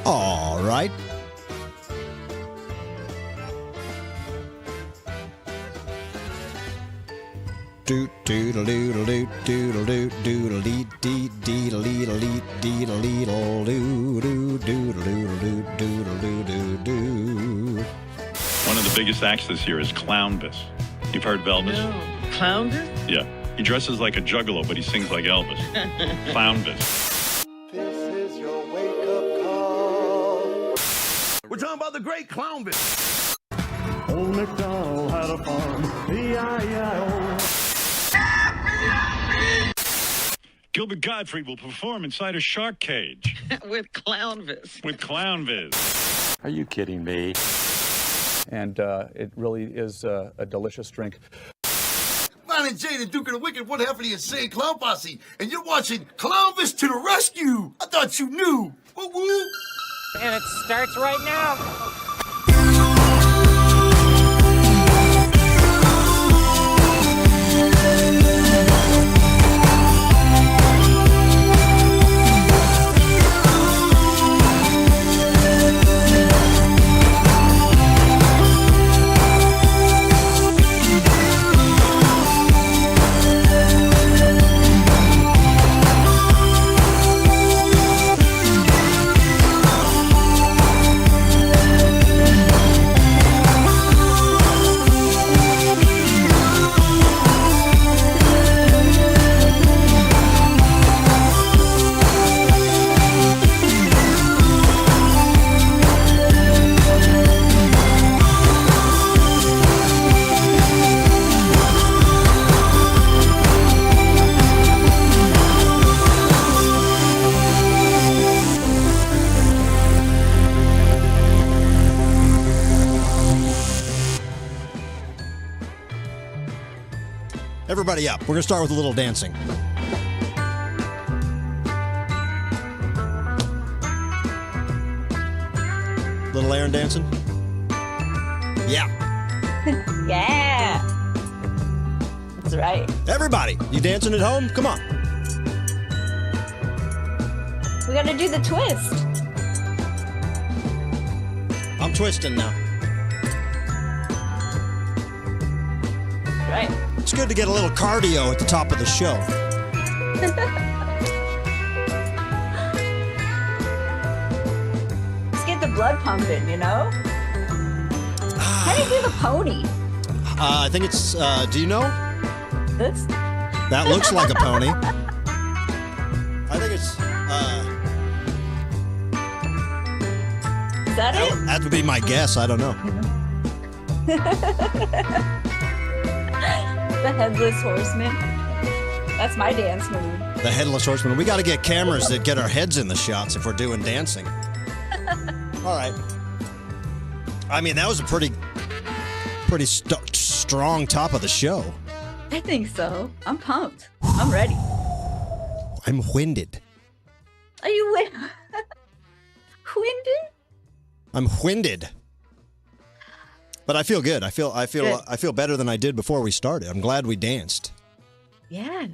All right. Doot doodle doodle doot doodle doot doodle dee dee deedle deedle dee deedle deedle doo doo doodle doodle doot doodle doo doo doo. One of the biggest acts this year is Clownvis. You've heard of Elvis? No. Clownvis? Yeah. He dresses like a juggalo, but he sings like Elvis. Clownvis. This is your wake-up call. We're talking about the great Clownvis. Old MacDonald had a farm, E-I-E-I-O. Gilbert Gottfried will perform inside a shark cage. With Clownvis. With Clownvis. Are you kidding me? And it really is a delicious drink. Ron and Jay, the Duke of the Wicked, one half of the Insane Clown Posse, and you're watching Clownvis to the rescue. I thought you knew. Woo woo. And it starts right now. Everybody up. We're going to start with a little dancing. Little Aaron dancing? Yeah. Yeah. That's right. Everybody, you dancing at home? Come on. We got to do the twist. I'm twisting now. Right. It's good to get a little cardio at the top of the show. Let's get the blood pumping, you know? How do you do the pony? I think it's, do you know? This? That looks like a pony. I think it's, Is that it? that would be my guess. I don't know. The Headless Horseman. That's my dance move. The Headless Horseman. We got to get cameras that get our heads in the shots if we're doing dancing. All right. I mean, that was a pretty strong top of the show. I think so. I'm pumped. I'm ready. I'm winded. Are you winded? I'm winded. But I feel good. I feel better than I did before we started. I'm glad we danced. Yeah.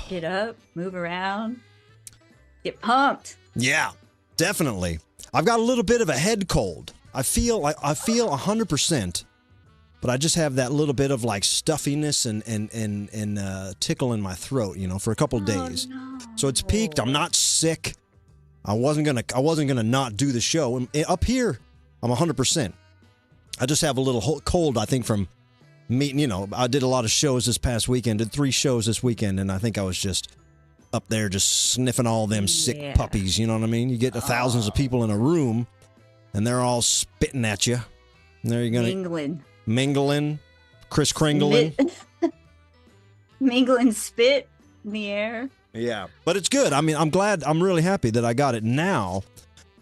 Get up, move around, get pumped. Yeah, definitely. I've got a little bit of a head cold. I feel 100%, but I just have that little bit of like stuffiness and tickle in my throat, you know, for a couple days. No. So it's peaked. I'm not sick. I wasn't gonna not do the show. And up here, I'm 100%. I just have a little cold, I think, from meeting, you know, I did a lot of shows this past weekend, did 3 shows this weekend, and I think I was just up there just sniffing all them sick puppies, you know what I mean? You get thousands of people in a room, and they're all spitting at you. And there you're going to... Mingling. Kris Kringling. Mingling spit in the air. Yeah, but it's good. I mean, I'm really happy that I got it now.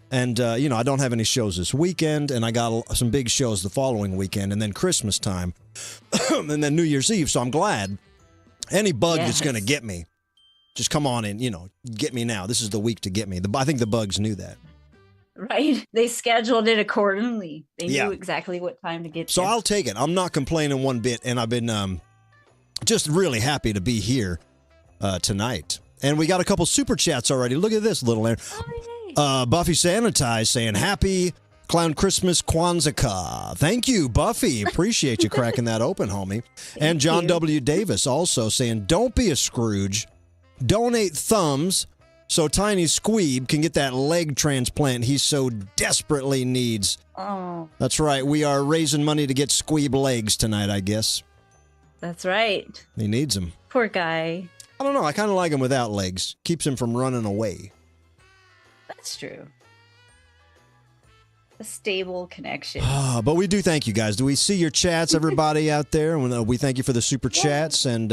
And, you know, I don't have any shows this weekend, and I got some big shows the following weekend, and then Christmas time, and then New Year's Eve, so I'm glad. Any bug that's going to get me, just come on and, you know, get me now. This is the week to get me. I think the bugs knew that. Right. They scheduled it accordingly. They knew exactly what time to get So there. I'll take it. I'm not complaining one bit, and I've been just really happy to be here tonight. And we got a couple super chats already. Look at this, little Aaron. Oh, yay. Buffy Sanitize saying happy Clown Christmas Kwanzaa. Thank you, Buffy. Appreciate you cracking that open, homie. And John you. W. Davis also saying, don't be a Scrooge. Donate thumbs so Tiny Squeeb can get that leg transplant he so desperately needs. Oh, That's right. We are raising money to get Squeeb legs tonight, I guess. that's right. He needs them. Poor guy. I don't know. I kind of like him without legs. Keeps him from running away. That's true. A stable connection. But we do thank you guys. Do we see your chats, everybody out there? We thank you for the super chats, and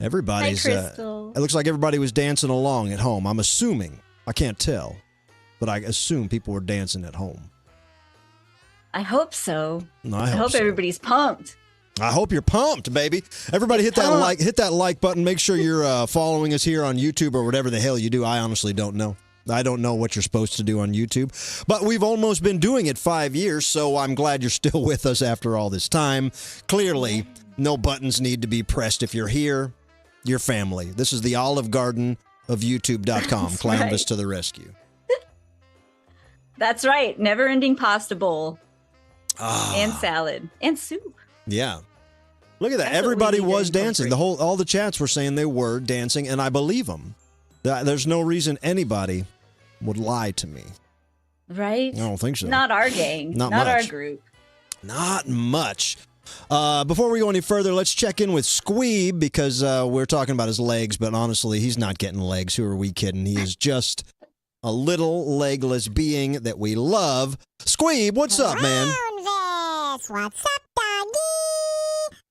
everybody's. Hi, Crystal. It looks like everybody was dancing along at home. I'm assuming. I can't tell, but I assume people were dancing at home. I hope so. No, I hope so. everybody's pumped. I hope you're pumped, baby. Everybody hit that like button. Make sure you're following us here on YouTube or whatever the hell you do. I honestly don't know. I don't know what you're supposed to do on YouTube, but we've almost been doing it 5 years, so I'm glad you're still with us after all this time. Clearly, no buttons need to be pressed if you're here. Your family. This is the Olive Garden of YouTube.com. Clownvis right. to the rescue. That's right. Never-ending pasta bowl. And salad. And soup. Yeah. Look at that. That's what Everybody we need was to dancing. All the chats were saying they were dancing, and I believe them. There's no reason anybody would lie to me. Right? I don't think so. Not our gang. Not Not our much. group. Not much. Before we go any further, let's check in with Squeeb because we're talking about his legs, but honestly, he's not getting legs. Who are we kidding? He is just a little legless being that we love. Squeeb, what's up, man? Clownvis, what's up, doggy?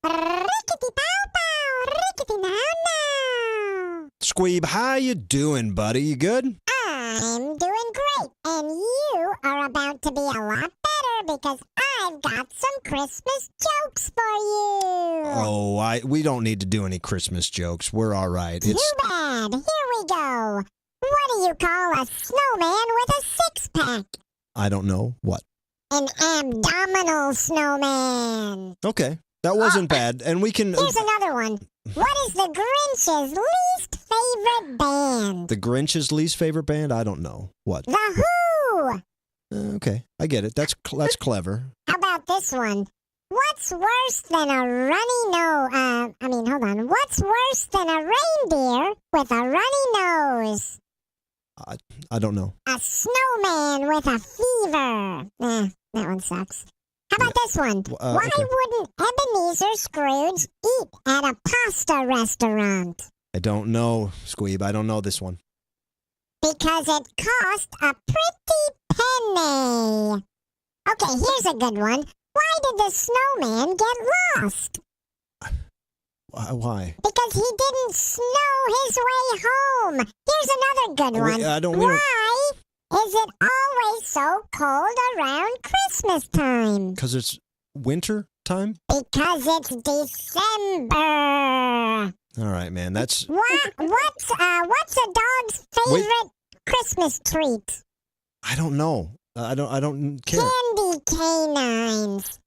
Rickety-pow-pow, rickety-now-now. Squeeb, how you doing, buddy? You good? I'm doing great, and you are about to be a lot better because I've got some Christmas jokes for you. Oh, we don't need to do any Christmas jokes. We're all right. Too bad. Here we go. What do you call a snowman with a six-pack? I don't know. What? An abdominal snowman. Okay. That wasn't bad. And we can... Here's another one. What is the Grinch's least favorite band? The Grinch's least favorite band? I don't know. What? The Who. Okay. I get it. That's clever. How about this one? What's worse than a runny nose? Hold on. What's worse than a reindeer with a runny nose? I don't know. A snowman with a fever. That one sucks. How about this one? Why okay. wouldn't Ebenezer Scrooge eat at a pasta restaurant? I don't know, Squeeb. I don't know this one. Because it cost a pretty penny. Okay, here's a good one. Why did the snowman get lost? Why? Because he didn't snow his way home. Here's another good one. Why is it always so cold around Christmas time? Because it's winter time? Because it's December. All right, man. That's... What's a dog's favorite Christmas treat? I don't know. I don't care. Candy canines.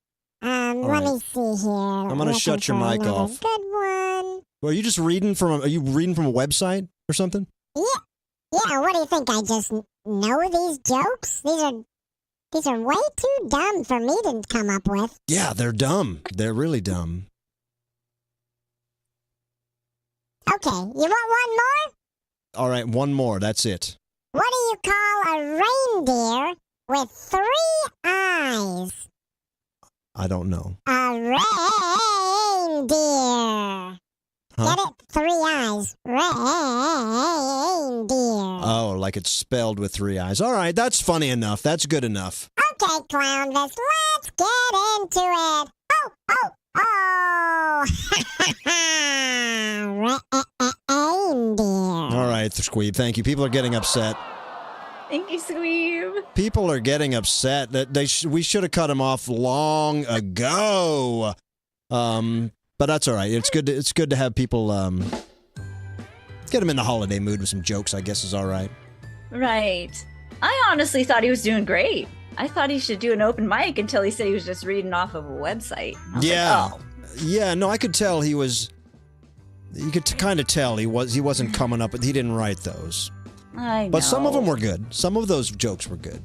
Let me see here. I'm going to shut your mic off. Good one. Well, are you just reading from a website or something? Yeah, what do you think? I just know these jokes? These are way too dumb for me to come up with. Yeah, they're dumb. They're really dumb. Okay, you want one more? All right, one more. That's it. What do you call a reindeer with 3 eyes? I don't know. A reindeer. Huh? Get it? 3 eyes. Reindeer. Oh, like it's spelled with 3 eyes. All right, that's funny enough. That's good enough. Okay, Clownvis, let's get into it. Reindeer. All right, Squeeb. Thank you. People are getting upset. Thank you, Squeeb. People are getting upset that we should have cut him off long ago. But that's all right. It's good to have people get him in the holiday mood with some jokes. I guess is all right. Right. I honestly thought he was doing great. I thought he should do an open mic until he said he was just reading off of a website. I was Yeah. like, oh. Yeah. No, I could tell he was. You could kind of tell he wasn't coming up, but he didn't write those. I know. But some of them were good. Some of those jokes were good.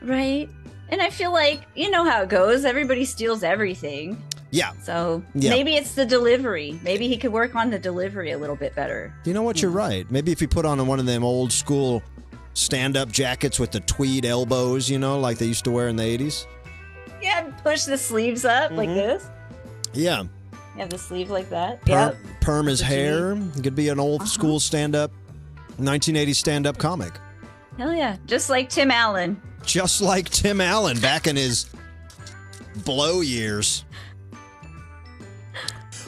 Right. And I feel like, you know how it goes. Everybody steals everything. Yeah. So maybe it's the delivery. Maybe he could work on the delivery a little bit better. You know what? You're right. Maybe if he put on one of them old school stand-up jackets with the tweed elbows, you know, like they used to wear in the 80s. Yeah, push the sleeves up like this. Yeah. You have the sleeve like that. Perm his hair. He could be an old school stand-up, 1980s stand-up comic. Hell yeah. Just like Tim Allen. Just like Tim Allen back in his blow years.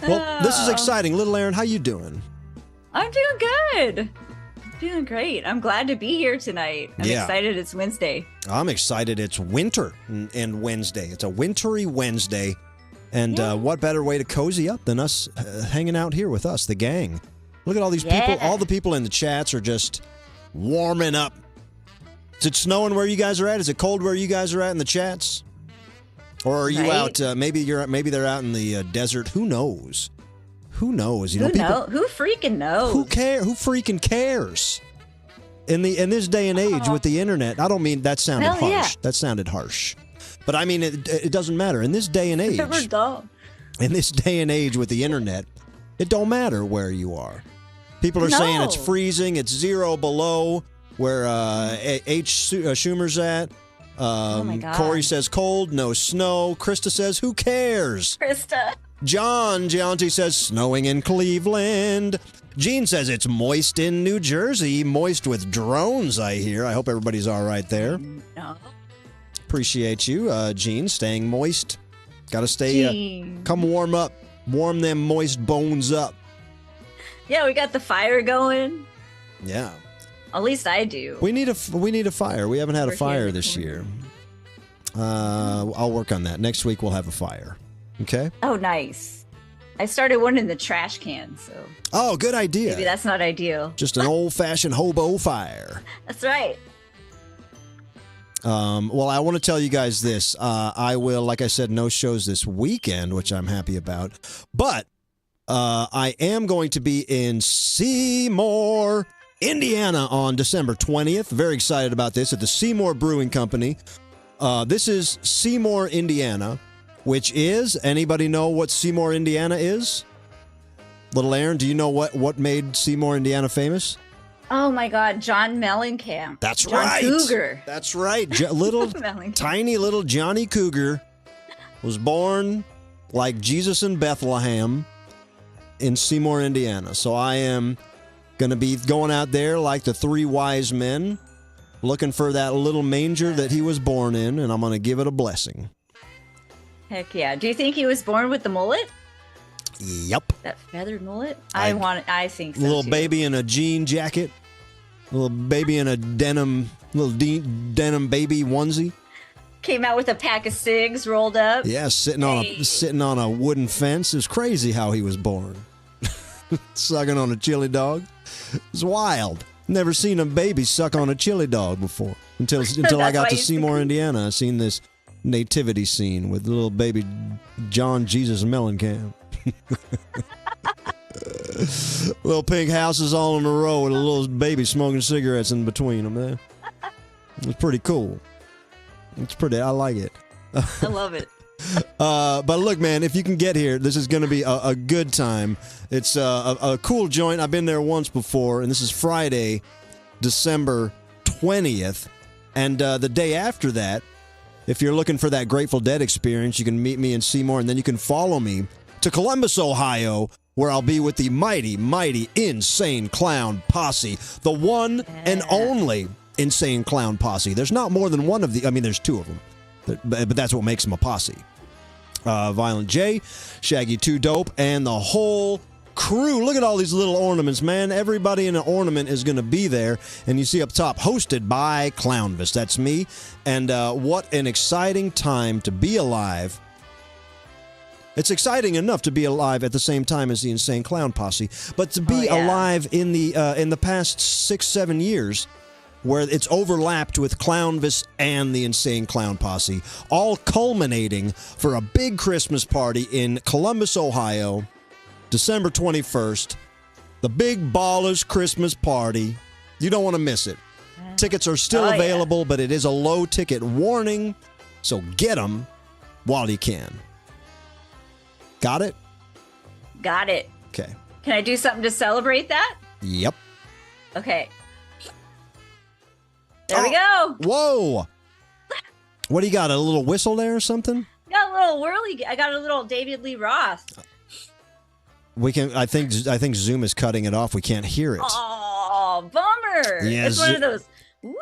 Well, this is exciting. Little Aaron, how you doing? I'm doing good. Doing great. I'm glad to be here tonight. I'm excited it's Wednesday. I'm excited it's winter and Wednesday. It's a wintry Wednesday. And what better way to cozy up than us hanging out here with us, the gang. Look at all these people. All the people in the chats are just warming up. Is it snowing where you guys are at? Is it cold where you guys are at in the chats? Or are you out? Maybe they're out in the desert. Who knows? Who knows? Who freaking knows? Who freaking cares? In this day and age with the internet, I don't mean that sounded harsh. Yeah. That sounded harsh, but I mean it doesn't matter in this day and age. In this day and age with the internet, it don't matter where you are. People are saying it's freezing. It's 0 below where H. Schumer's at. Oh my God. Corey says cold, no snow. Krista says, who cares? Krista. John Gianti says, snowing in Cleveland. Gene says it's moist in New Jersey. Moist with drones, I hear. I hope everybody's all right there. No. Appreciate you, Gene, staying moist. Got to stay, come warm up. Warm them moist bones up. Yeah, we got the fire going. Yeah. At least I do. We need a fire. We haven't had a fire this year. I'll work on that. Next week we'll have a fire. Okay? Oh, nice. I started one in the trash can, so. Oh, good idea. Maybe that's not ideal. Just an old-fashioned hobo fire. That's right. Well, I want to tell you guys this. I will, like I said, no shows this weekend, which I'm happy about. But I am going to be in Seymour, Indiana on December 20th. Very excited about this at the Seymour Brewing Company. This is Seymour, Indiana, which is, anybody know what Seymour, Indiana is? Little Aaron, do you know what made Seymour, Indiana famous? Oh my God, John Mellencamp. That's John right. Cougar. That's right. Tiny little Johnny Cougar was born like Jesus in Bethlehem in Seymour, Indiana. So I am going to be going out there like the 3 wise men, looking for that little manger that he was born in, and I'm going to give it a blessing. Heck yeah. Do you think he was born with the mullet? Yep. That feathered mullet? I think so. Little too. baby in a jean jacket. Little baby in a denim baby onesie. Came out with a pack of cigs rolled up. Yeah, sitting on a wooden fence. It's crazy how he was born. Sucking on a chili dog. It's wild. Never seen a baby suck on a chili dog before until I got to Seymour, Indiana. I seen this nativity scene with little baby John Jesus Mellencamp. Little pink houses all in a row with a little baby smoking cigarettes in between them there. It's pretty cool. I like it. I love it. But look, man, if you can get here, this is going to be a good time. It's a cool joint. I've been there once before, and this is Friday, December 20th. And the day after that, if you're looking for that Grateful Dead experience, you can meet me in Seymour, and then you can follow me to Columbus, Ohio, where I'll be with the mighty, mighty Insane Clown Posse, the one and only Insane Clown Posse. There's not more than one of the, I mean, there's 2 of them, but that's what makes them a posse. Violent J, Shaggy 2 Dope, and the whole crew. Look at all these little ornaments, man. Everybody in an ornament is going to be there. And you see up top, hosted by Clownvis. That's me. And what an exciting time to be alive. It's exciting enough to be alive at the same time as the Insane Clown Posse, but to be alive in the past 6-7 years, where it's overlapped with Clownvis and the Insane Clown Posse, all culminating for a big Christmas party in Columbus, Ohio, December 21st, the Big Ballers Christmas Party. You don't want to miss it. Tickets are still available, but it is a low ticket warning, so get them while you can. Got it? Got it. Okay. Can I do something to celebrate that? Yep. Okay. There we go. Whoa. What do you got? A little whistle there or something? Got a little whirly. I got a little David Lee Roth. We can. I think Zoom is cutting it off. We can't hear it. Oh, bummer. Yeah, it's one of those. Whoop.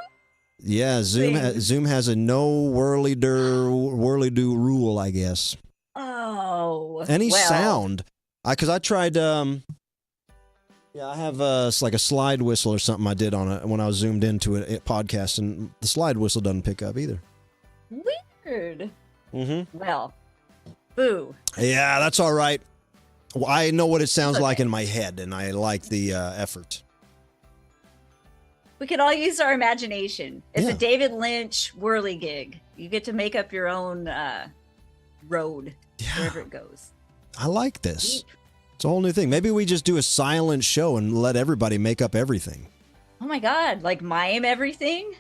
Yeah, Zoom has a no whirly-do rule, I guess. Oh. Any sound. Because I tried, I have like a slide whistle or something I did on it when I was zoomed into a podcast, and the slide whistle doesn't pick up either. Weird. Mm-hmm. Well, boo. Yeah, that's all right. Well, I know what it sounds like in my head, and I like the effort. We can all use our imagination. It's a David Lynch whirligig. You get to make up your own road wherever it goes. I like this. It's a whole new thing. Maybe we just do a silent show and let everybody make up everything. Oh my God, like mime everything?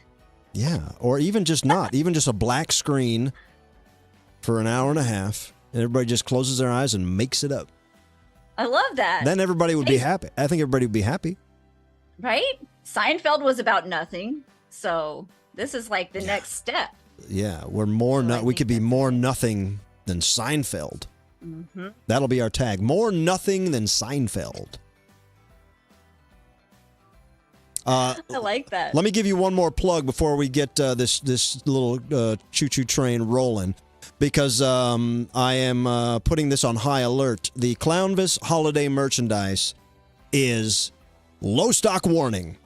Yeah, or even just not. Even just a black screen for an hour and a half, and everybody just closes their eyes and makes it up. I love that. Then everybody would be happy. I think everybody would be happy. Right? Seinfeld was about nothing, so this is like the next step. Yeah, we're more. We could be more nothing than Seinfeld. Mm-hmm. That'll be our tag. More nothing than Seinfeld. I like that. Let me give you one more plug before we get this little choo-choo train rolling, because I am putting this on high alert. The Clownvis holiday merchandise is low stock warning.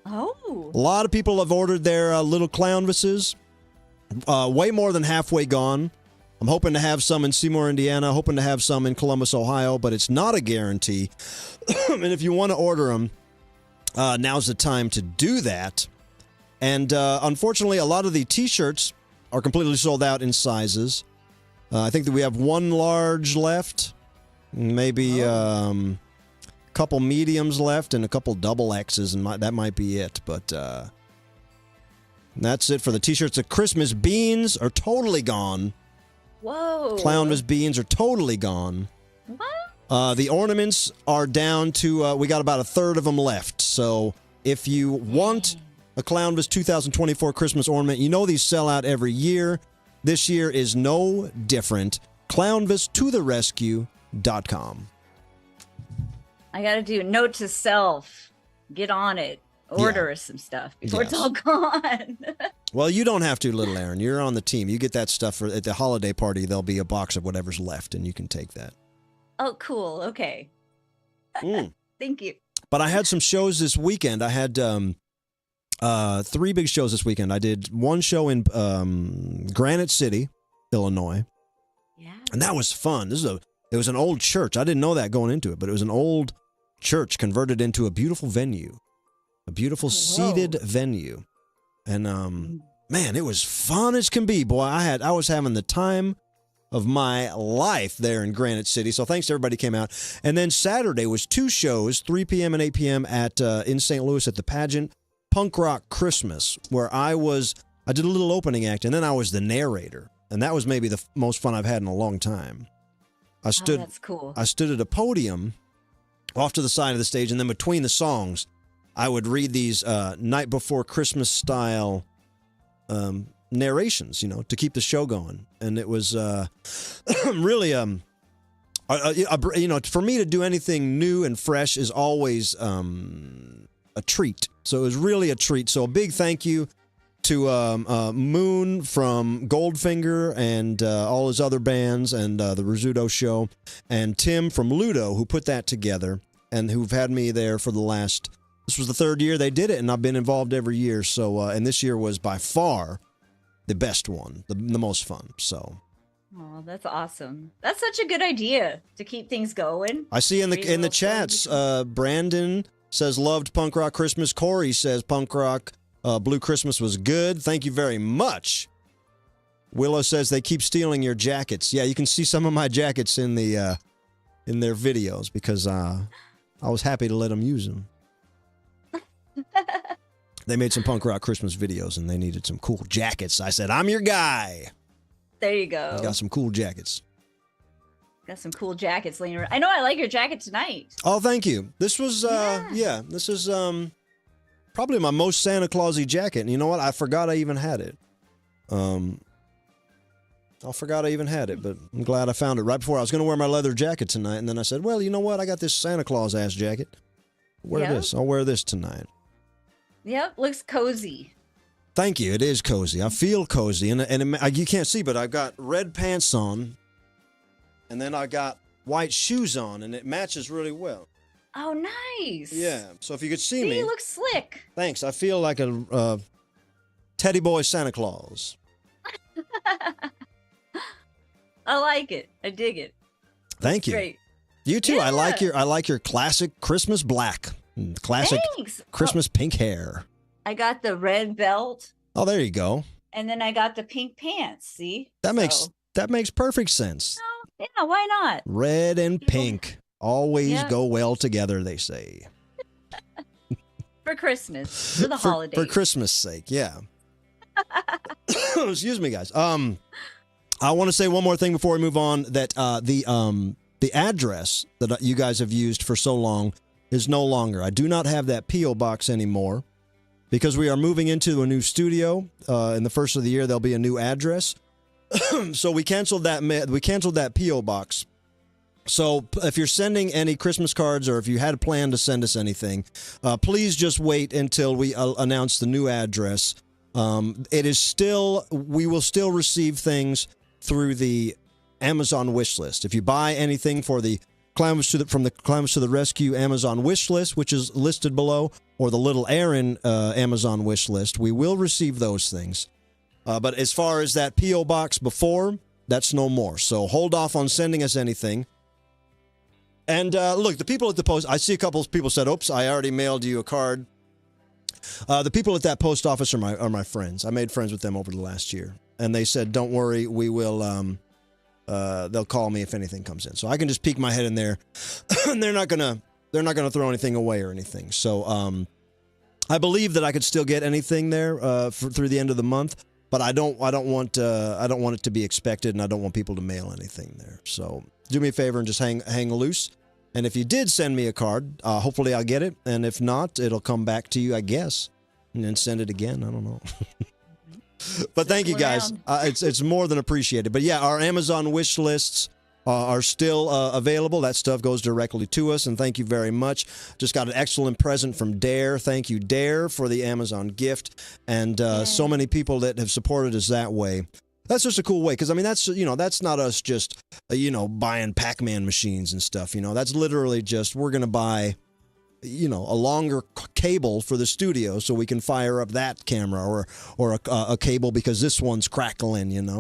Oh. A lot of people have ordered their little Clownvises. Way more than halfway gone. I'm hoping to have some in Seymour, Indiana, hoping to have some in Columbus, Ohio, but it's not a guarantee. And if you want to order them, now's the time to do that. And unfortunately, a lot of the T-shirts are completely sold out in sizes. I think that we have one large left, maybe a couple mediums left, and a couple double X's, and that might be it. But that's it for the T-shirts. The Christmas beans are totally gone. Whoa. Clownvis beans are totally gone. What? The ornaments are down to, we got about a third of them left. So if you want a Clownvis 2024 Christmas ornament, you know these sell out every year. This year is no different. Clownvis2therescue.com. I got to do note to self. Get on it. Order us some stuff before it's all gone. Well, you don't have to, little Aaron. You're on the team. You get that stuff at the holiday party. There'll be a box of whatever's left, and you can take that. Oh, cool. Okay. Thank you. But I had some shows this weekend. I had 3 big shows this weekend. I did one show in Granite City, Illinois. Yeah. And that was fun. It was an old church. I didn't know that going into it, but it was an old church converted into a beautiful venue. A beautiful seated venue. And man, it was fun as can be. Boy, I was having the time of my life there in Granite City. So thanks to everybody who came out. And then Saturday was 2 shows, 3 p.m. and 8 p.m. at in St. Louis at the Pageant Punk Rock Christmas, where I did a little opening act, and then I was the narrator. And that was maybe the most fun I've had in a long time. That's cool. I stood at a podium off to the side of the stage, and then between the songs, I would read these night before Christmas style narrations, to keep the show going. And it was really, for me to do anything new and fresh is always a treat. So it was really a treat. So a big thank you to Moon from Goldfinger and all his other bands and the Rizzuto Show, and Tim from Ludo, who put that together and who've had me there for the last... This was the 3rd year they did it, and I've been involved every year. So, and this year was by far the best one, the most fun. So, oh, that's awesome. That's such a good idea to keep things going. I see in the chats, Brandon says loved Punk Rock Christmas. Corey says Punk Rock Blue Christmas was good. Thank you very much. Willow says they keep stealing your jackets. Yeah, you can see some of my jackets in their videos because I was happy to let them use them. They made some punk rock Christmas videos, and they needed some cool jackets. I said, I'm your guy. There you go. Got some cool jackets. Got some cool jackets laying around. I know I like your jacket tonight. Oh, thank you. This was, this is probably my most Santa Clausy jacket. And you know what? I forgot I even had it. I forgot I even had it, but I'm glad I found it right before I was going to wear my leather jacket tonight. And then I said, well, you know what? I got this Santa Claus ass jacket. This. I'll wear this tonight. Yep, looks cozy. Thank you. It is cozy. I feel cozy. And you can't see, but I've got red pants on. And then I got white shoes on, and it matches really well. Oh, nice. Yeah. So if you could see me. You look slick. Thanks. I feel like a teddy boy Santa Claus. I like it. I dig it. Thank you. Great. You too. Yeah. I like your classic Christmas black, classic Thanks. Christmas pink hair. I got the red belt, Oh, there you go. and then I got the pink pants. See? That So, makes perfect sense. yeah, why not? Red and pink always Yeah. go well together, they say. For Christmas, for the holidays. For Christmas' sake, yeah. Excuse me, guys. I want to say one more thing before we move on. That the address that you guys have used for so long is no longer. I do not have that P.O. box anymore because we are moving into a new studio. In the first of the year, there'll be a new address. So we canceled that. We canceled that P.O. box. So if you're sending any Christmas cards or if you had a plan to send us anything, please just wait until we announce the new address. It is still, we will still receive things through the Amazon wish list. If you buy anything for the from the Clownvis to the Rescue Amazon wish list, which is listed below, or the Little Aaron Amazon wish list, we will receive those things. But as far as that P.O. box before, that's no more. So hold off on sending us anything. And look, the people at the post, I see a couple of people said, oops, I already mailed you a card. The people at that post office are my friends. I made friends with them over the last year. And they said, don't worry, we will, they'll call me if anything comes in. So I can just peek my head in there. And they're not gonna throw anything away or anything. So I believe that I could still get anything there through the end of the month. But I don't want it to be expected, and I don't want people to mail anything there. So do me a favor and just hang loose. And if you did send me a card, hopefully I'll get it. And if not, it'll come back to you, I guess, and then send it again. I don't know. But thank you guys. It's more than appreciated. But yeah, our Amazon wish lists are still available. That stuff goes directly to us, and thank you very much. Just got an excellent present from Dare. Thank you, Dare, for the Amazon gift, and so many people that have supported us that way. That's just a cool way, because I mean that's not us just buying Pac-Man machines and stuff. That's literally just we're gonna buy a longer cable for the studio so we can fire up that camera or a cable because this one's crackling, and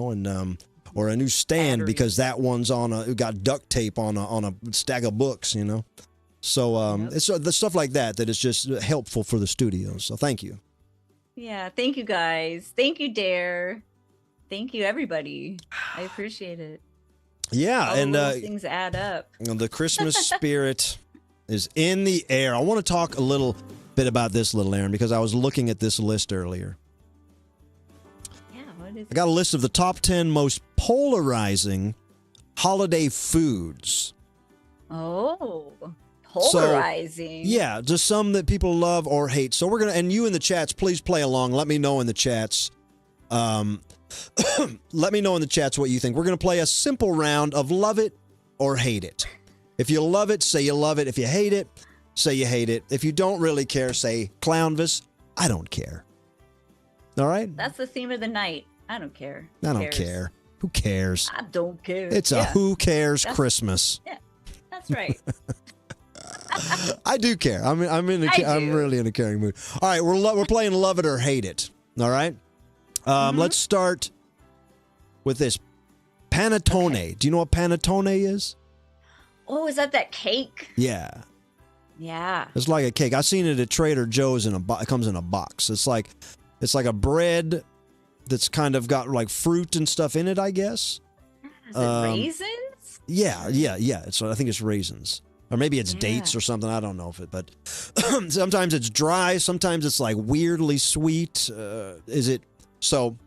or a new stand because that one's got duct tape on a stack of books, So it's the stuff like that is just helpful for the studio. So thank you. Yeah, thank you guys. Thank you, Dare. Thank you, everybody. I appreciate it. Yeah, all and those things add up. The Christmas spirit is in the air. I want to talk a little bit about this, Little Aaron, because I was looking at this list earlier. I got a list of the top 10 most polarizing holiday foods. Oh, polarizing. So, yeah, just some that people love or hate. So we're going to, and you in the chats, please play along. Let me know in the chats. Let me know in the chats what you think. We're going to play a simple round of love it or hate it. If you love it, say you love it. If you hate it, say you hate it. If you don't really care, say Clownvis, I don't care. All right? That's the theme of the night. I don't care. I don't care. Who cares? I don't care. It's a who cares Christmas. Yeah, that's right. I do care. I'm really in a caring mood. All right, we're playing love it or hate it. All right? Let's start with this. Panettone. Okay. Do you know what panettone is? Oh, is that cake? Yeah. Yeah. It's like a cake. I've seen it at Trader Joe's it comes in a box. It's like a bread that's kind of got like fruit and stuff in it, I guess. Is it raisins? Yeah. I think it's raisins. Or maybe it's dates or something. I don't know if it, but sometimes it's dry. Sometimes it's like weirdly sweet. Is it? So,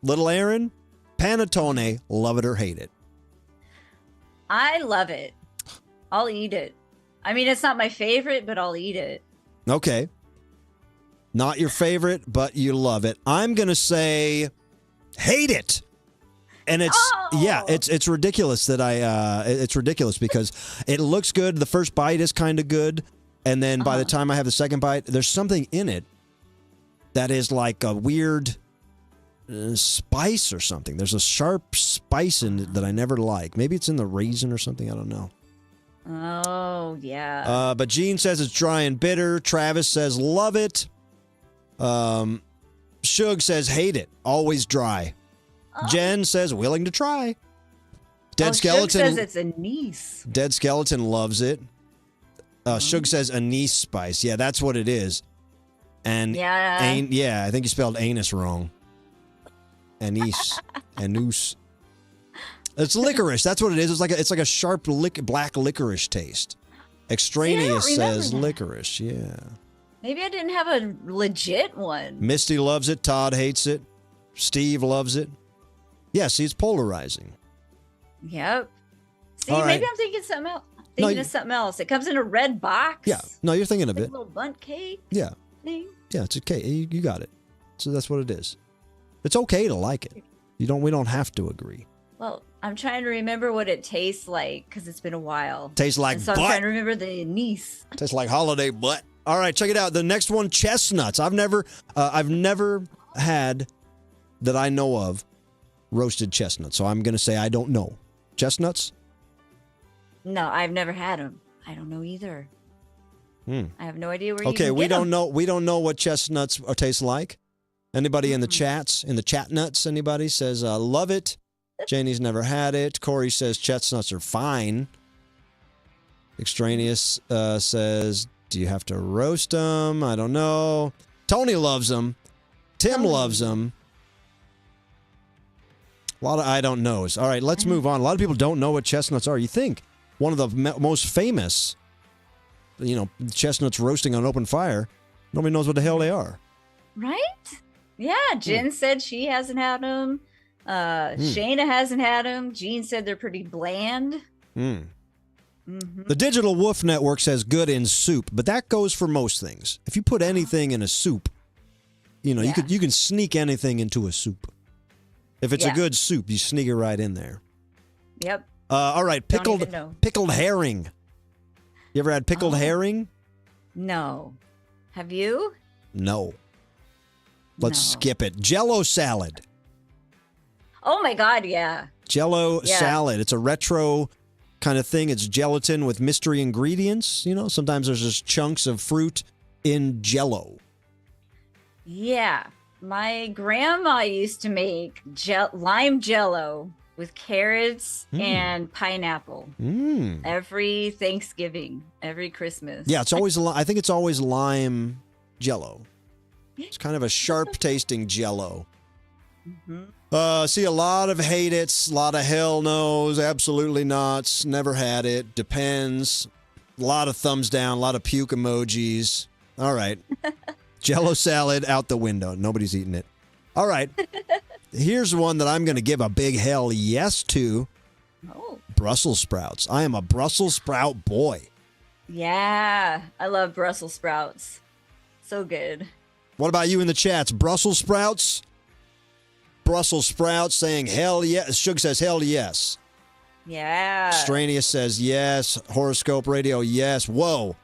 little Aaron, panettone, love it or hate it? I love it. I'll eat it. I mean, it's not my favorite, but I'll eat it. Okay. Not your favorite, but you love it. I'm going to say hate it. And it's ridiculous that it's ridiculous because it looks good. The first bite is kind of good. And then by the time I have the second bite, there's something in it that is like a weird spice or something. There's a sharp spice in it that I never like. Maybe it's in the raisin or something. I don't know. Oh, yeah. But Gene says it's dry and bitter. Travis says love it. Shug says hate it. Always dry. Jen says willing to try. Dead Skeleton says it's anise. Dead Skeleton loves it. Shug says anise spice. Yeah, that's what it is. And I think you spelled anus wrong. Anise. Anus. It's licorice. That's what it is. It's like a sharp black licorice taste. Extraneous says licorice. Yeah. Maybe I didn't have a legit one. Misty loves it. Todd hates it. Steve loves it. Yeah, see, it's polarizing. Yep. See, All right. maybe I'm thinking something else. Of something else. It comes in a red box. Yeah. No, you're thinking of like it. A little bunt cake. Yeah. Thing. Yeah, it's okay. You got it. So that's what it is. It's okay to like it. We don't have to agree. Well, I'm trying to remember what it tastes like because it's been a while. Tastes like so butt. I'm trying to remember the anise. Tastes like holiday butt. All right, check it out. The next one, chestnuts. I've never had that I know of roasted chestnuts. So I'm going to say I don't know. Chestnuts? No, I've never had them. I don't know either. I have no idea where you Okay, can we get don't them. know. We don't know what chestnuts taste like. Anybody in the chats, in the chat nuts? Anybody says love it. Janie's never had it. Corey says chestnuts are fine. Extraneous says, do you have to roast them? I don't know. Tony loves them. Tim loves them. A lot of I don't knows. All right, let's move on. A lot of people don't know what chestnuts are. You think one of the most famous, chestnuts roasting on open fire. Nobody knows what the hell they are. Right? Yeah, Jen said she hasn't had them. Shayna hasn't had them. Jean said they're pretty bland. The Digital Wolf Network says good in soup, but that goes for most things. If you put anything in a soup, you can sneak anything into a soup. If it's a good soup, you sneak it right in there. Yep. All right, pickled herring. You ever had pickled herring? No. Have you? No. Let's skip it. Jello salad. Oh my God, yeah. Jello salad. It's a retro kind of thing. It's gelatin with mystery ingredients. Sometimes there's just chunks of fruit in Jello. Yeah. My grandma used to make lime Jello with carrots and pineapple every Thanksgiving, every Christmas. Yeah, it's always. I think it's always lime Jello. It's kind of a sharp tasting Jello. See a lot of hate it's, a lot of hell no's, absolutely not, never had it, depends. A lot of thumbs down, a lot of puke emojis. All right. Jello salad out the window. Nobody's eating it. All right. Here's one that I'm going to give a big hell yes to. Brussels sprouts. I am a Brussels sprout boy. Yeah, I love Brussels sprouts. So good. What about you in the chats? Brussels sprouts? Brussels sprouts saying hell yes. Shug says hell yes. Yeah. Stranius says yes. Horoscope Radio, yes. Whoa.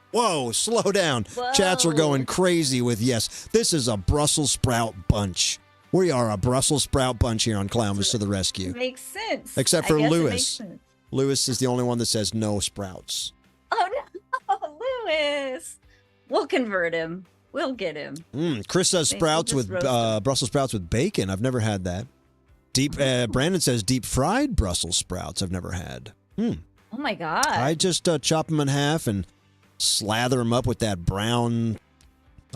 Slow down. Whoa. Chats are going crazy with yes. This is a Brussels sprout bunch. We are a Brussels sprout bunch here on Clownvis to the rescue. Makes sense. Except for I guess it Lewis. makes sense. Lewis is the only one that says no sprouts. Oh no, Lewis. We'll convert him. We'll get him. Chris says sprouts with Brussels sprouts with bacon. I've never had that. Brandon says deep fried Brussels sprouts. I've never had. Oh my God. I just chop them in half and slather them up with that brown.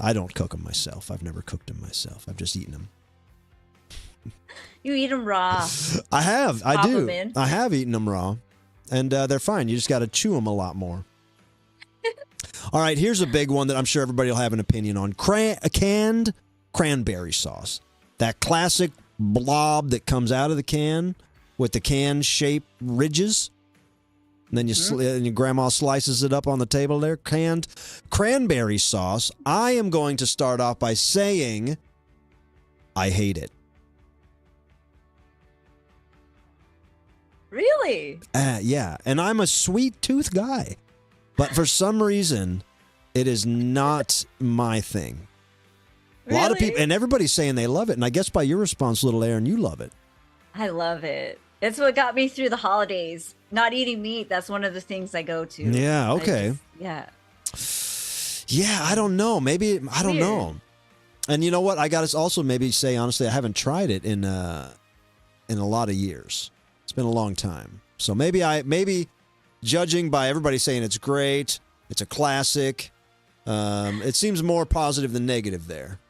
I don't cook them myself. I've never cooked them myself. I've just eaten them. You eat them raw. I have. I Pop do. 'em in. I have eaten them raw, and they're fine. You just got to chew them a lot more. All right, here's a big one that I'm sure everybody will have an opinion on. Canned cranberry sauce. That classic blob that comes out of the can with the can-shaped ridges. And then and your grandma slices it up on the table there. Canned cranberry sauce. I am going to start off by saying I hate it. Really? Yeah, and I'm a sweet tooth guy. But for some reason, it is not my thing. A lot of people, and everybody's saying they love it. And I guess by your response, little Aaron, you love it. I love it. It's what got me through the holidays. Not eating meat, that's one of the things I go to. Yeah, okay. Yeah, I don't know. Maybe, I don't know. And you know what? I got to also maybe say, honestly, I haven't tried it in a lot of years. It's been a long time. So maybe judging by everybody saying it's great, it's a classic, it seems more positive than negative there.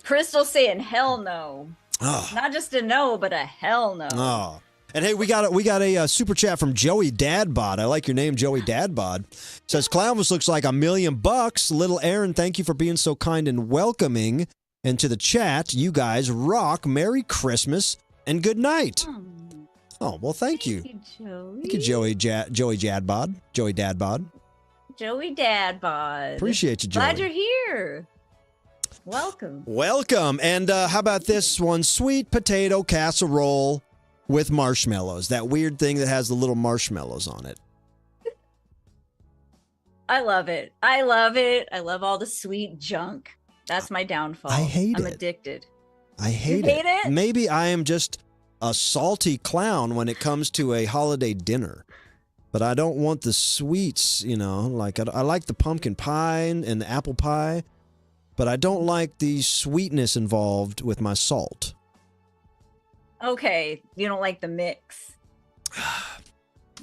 Crystal saying hell no. Oh. Not just a no, but a hell no. Oh. And hey, we got a super chat from Joey Dadbod. I like your name, Joey Dadbod. Says Clownvis looks like $1 million. Little Aaron, thank you for being so kind and welcoming. And to the chat, you guys rock. Merry Christmas and good night. Oh, well, thank you. Thank you, Joey Dadbod. Joey Dadbod. Joey Dadbod. Appreciate you, Joey. Glad you're here. Welcome. And how about this one? Sweet potato casserole with marshmallows. That weird thing that has the little marshmallows on it. I love it. I love all the sweet junk. That's my downfall. I hate it. I'm addicted. I hate it. Maybe I am just a salty clown when it comes to a holiday dinner. But I don't want the sweets, like I like the pumpkin pie and the apple pie. But I don't like the sweetness involved with my salt. Okay, you don't like the mix.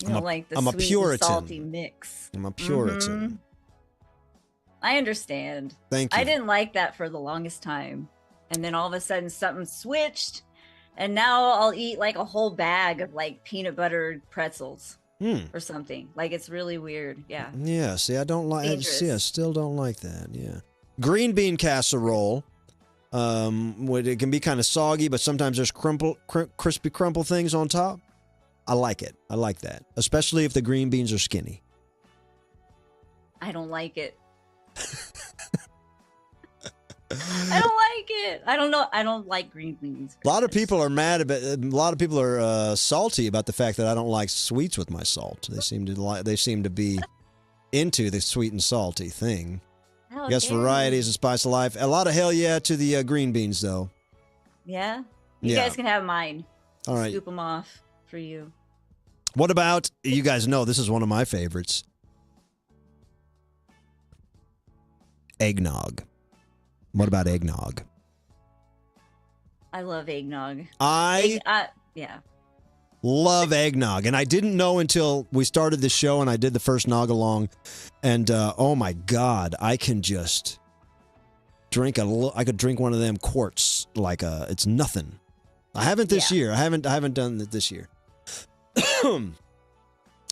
You don't like the sweet and salty mix. I'm a Puritan. I understand. Thank you. I didn't like that for the longest time. And then all of a sudden something switched. And now I'll eat like a whole bag of like peanut butter pretzels or something. Like it's really weird. Yeah. Yeah, see, I don't like it. I still don't like that. Yeah. Green bean casserole. It can be kind of soggy, but sometimes there's crispy crumple things on top. I like it. I like that, especially if the green beans are skinny. I don't like it. I don't like it. I don't know. I don't like green beans. A lot of people are mad about. A lot of people are salty about the fact that I don't like sweets with my salt. They seem to be into the sweet and salty thing. I guess variety is a spice of life. A lot of hell yeah to the green beans, though. Yeah? You guys can have mine. All right. Scoop them off for you. What about, you guys know, this is one of my favorites. Eggnog. What about eggnog? I love eggnog. Yeah. Love eggnog. And I didn't know until we started the show and I did the first nog along. And oh my God, I can just drink I could drink one of them quarts like it's nothing. I haven't this year. I haven't done it this year. And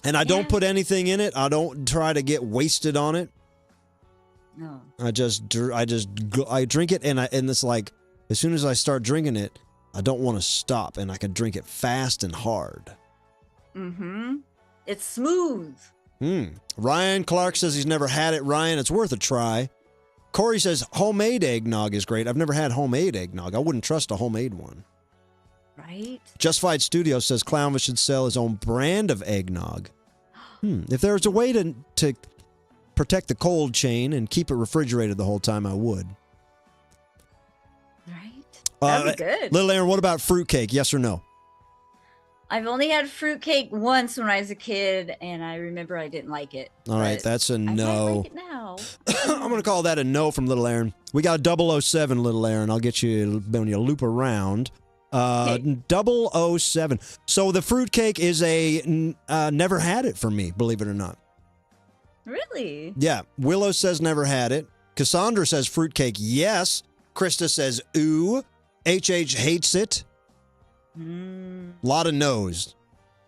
I don't put anything in it. I don't try to get wasted on it. No. I drink it and it's like as soon as I start drinking it, I don't want to stop, and I can drink it fast and hard. Mm-hmm. It's smooth. Ryan Clark says he's never had it. Ryan, it's worth a try. Corey says homemade eggnog is great. I've never had homemade eggnog. I wouldn't trust a homemade one. Right? Justified Studios says Clownvis should sell his own brand of eggnog. If there was a way to protect the cold chain and keep it refrigerated the whole time, I would. That'd be good. Little Aaron, what about fruitcake? Yes or no? I've only had fruitcake once when I was a kid, and I remember I didn't like it. All right, that's a no. I might like it now. I'm going to call that a no from Little Aaron. We got a 007, Little Aaron. I'll get you when you loop around. 007. So the fruitcake is never had it for me, believe it or not. Really? Yeah. Willow says never had it. Cassandra says fruitcake, yes. Krista says ooh. HH hates it. A lot of no's.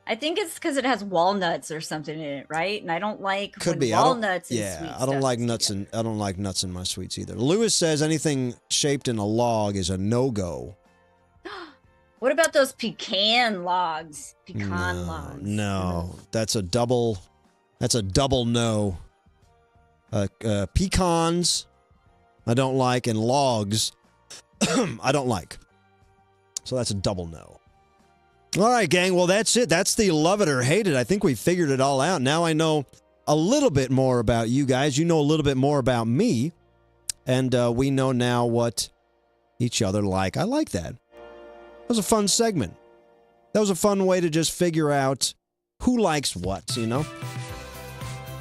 I think it's because it has walnuts or something in it, right? And I don't like Could when be. walnuts and sweet I don't stuff like is nuts together. I don't like nuts in my sweets either. Lewis says anything shaped in a log is a no-go. What about those pecan logs? Pecan logs. No, that's a double no. Pecans, I don't like, and logs, I don't like. So that's a double no. All right, gang. Well, that's it. That's the love it or hate it. I think we figured it all out. Now I know a little bit more about you guys. You know a little bit more about me. And we know now what each other like. I like that. That was a fun segment. That was a fun way to just figure out who likes what, you know?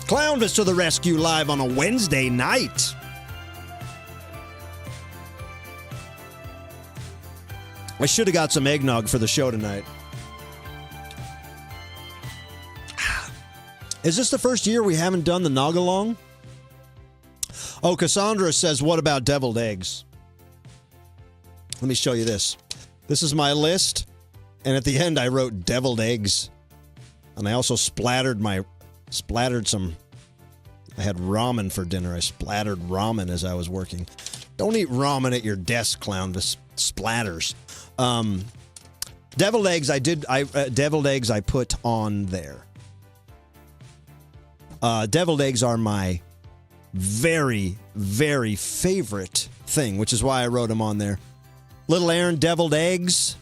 Clownvis to the rescue live on a Wednesday night. I should have got some eggnog for the show tonight. Is this the first year we haven't done the Nog-along? Oh, Cassandra says, what about deviled eggs? Let me show you this. This is my list, and at the end I wrote deviled eggs. And I also splattered some, I had ramen for dinner. I splattered ramen as I was working. Don't eat ramen at your desk, clown. This splatters. Deviled eggs, deviled eggs I put on there. Deviled eggs are my very, very favorite thing, which is why I wrote them on there. Little Aaron, deviled eggs.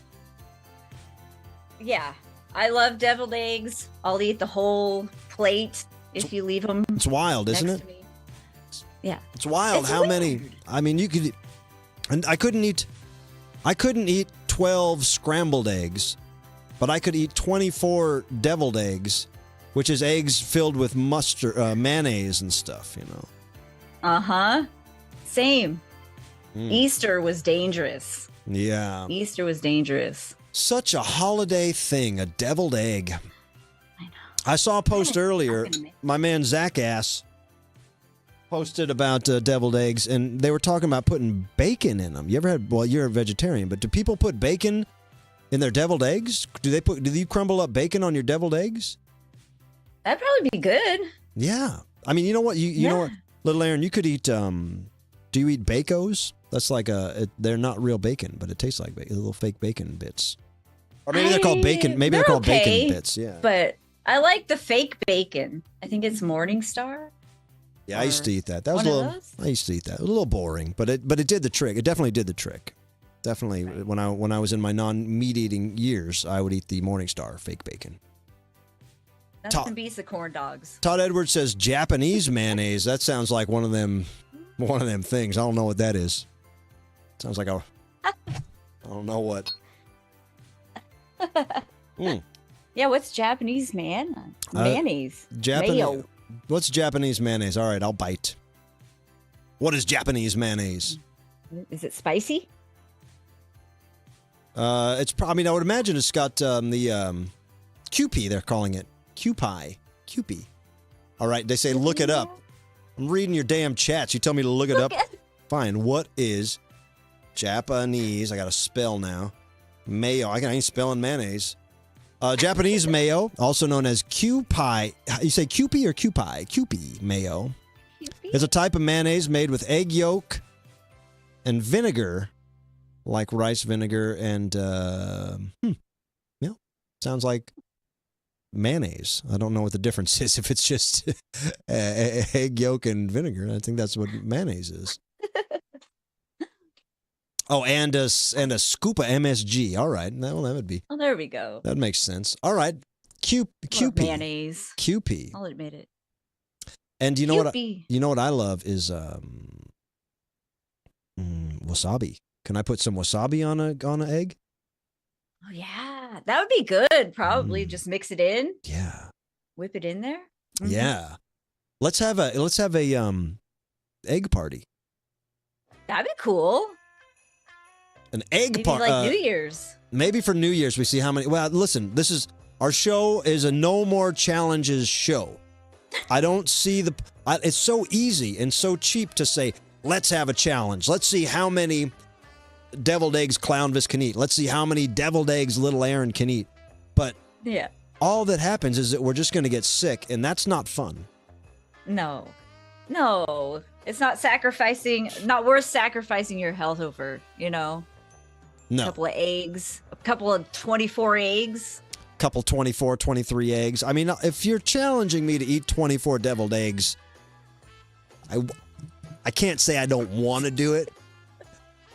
Yeah, I love deviled eggs. I'll eat the whole plate if you leave them. It's wild, isn't it? Yeah. It's wild It's how weird. many. I mean, you could. And I couldn't eat 12 scrambled eggs, but I could eat 24 deviled eggs, which is eggs filled with mustard, mayonnaise and stuff, you know. Uh-huh. Same. Easter was dangerous. Yeah. Easter was dangerous. Such a holiday thing, a deviled egg. I know. I saw a post earlier. My man Zach Ass posted about deviled eggs, and they were talking about putting bacon in them. You ever had? Well, you're a vegetarian, but do people put bacon in their deviled eggs? Do you crumble up bacon on your deviled eggs? That'd probably be good. Yeah. I mean, you know what? You know what, little Aaron, you could eat. Do you eat Bacos? That's like they're not real bacon, but it tastes like bacon, little fake bacon bits. Or maybe they're called bacon. Maybe they're called bacon bits. Yeah. But I like the fake bacon. I think it's Morningstar. Yeah, I used to eat that. That was one a of little. those? I used to eat that. A little boring, but it did the trick. It definitely did the trick. Definitely, when I was in my non-meat eating years, I would eat the Morningstar fake bacon. Nothing beats the corn dogs. Todd Edwards says Japanese mayonnaise. That sounds like one of them things. I don't know what that is. Sounds like I don't know what. Yeah, what's Japanese mayonnaise? Mayo. What's Japanese mayonnaise? All right, I'll bite. What is Japanese mayonnaise? Is it spicy? It's probably. I would imagine it's got the Kewpie. They're calling it Kewpie. All right, they say look it up. I'm reading your damn chats. You tell me to look it up. Fine. What is Japanese? I got to spell now. Mayo. I ain't spelling mayonnaise. Japanese mayo, also known as Kewpie. You say Kewpie or Kewpie? Kewpie mayo. It's a type of mayonnaise made with egg yolk and vinegar, like rice vinegar and sounds like mayonnaise. I don't know what the difference is if it's just egg yolk and vinegar. I think that's what mayonnaise is. Oh, and a scoop of MSG. All right. Well, that would be. Oh, there we go. That makes sense. All right. Kewpie. Mayonnaise. Kewpie. I'll admit it. And you know what I love is wasabi. Can I put some wasabi on an egg? Oh yeah, that would be good. Probably just mix it in. Yeah. Whip it in there. Yeah. Let's have a egg party. That'd be cool. An egg party. Maybe like New Year's. Maybe for New Year's we see how many. Well, listen, our show is a no more challenges show. I don't see it's so easy and so cheap to say, let's have a challenge. Let's see how many deviled eggs Clownvis can eat. Let's see how many deviled eggs little Aaron can eat. But yeah, all that happens is that we're just going to get sick, and that's not fun. No. It's not worth sacrificing your health over, No. A couple of eggs, a couple of 24 eggs. Couple 24, 23 eggs. I mean, if you're challenging me to eat 24 deviled eggs, I can't say I don't want to do it.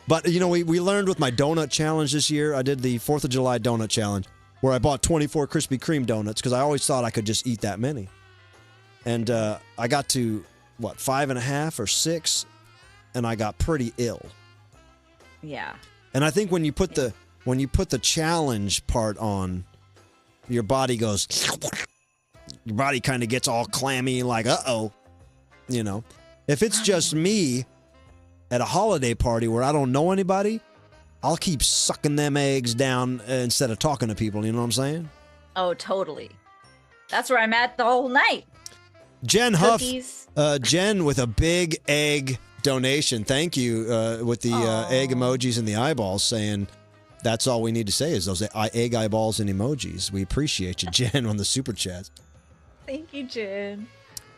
But, we learned with my donut challenge this year. I did the 4th of July donut challenge where I bought 24 Krispy Kreme donuts because I always thought I could just eat that many. And I got to, 5.5 or 6, and I got pretty ill. Yeah. And I think when you put the challenge part on, your body goes, your body kind of gets all clammy, like, uh-oh. If it's just me at a holiday party where I don't know anybody, I'll keep sucking them eggs down instead of talking to people. You know what I'm saying? Oh, totally. That's where I'm at the whole night. Jen Cookies. Huff, Jen with a big egg donation. Thank you with the egg emojis and the eyeballs saying that's all we need to say is those egg eyeballs and emojis. We appreciate you, Jen, on the super chat. Thank you, Jen.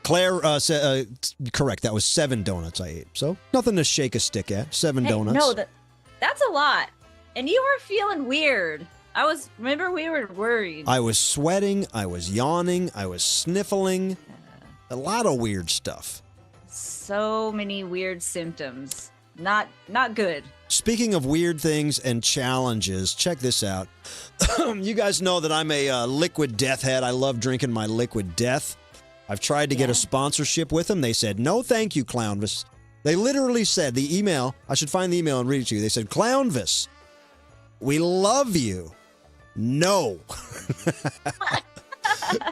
Claire said, correct, that was 7 donuts I ate. So nothing to shake a stick at. 7 donuts. No, that's a lot. And you were feeling weird. Remember we were worried. I was sweating. I was yawning. I was sniffling. A lot of weird stuff. So many weird symptoms. Not good. Speaking of weird things and challenges, check this out. You guys know that I'm a Liquid Death head. I love drinking my Liquid Death. I've tried to get a sponsorship with them. They said, no, thank you, Clownvis. They literally said, the email, I should find the email and read it to you. They said, Clownvis, we love you. No.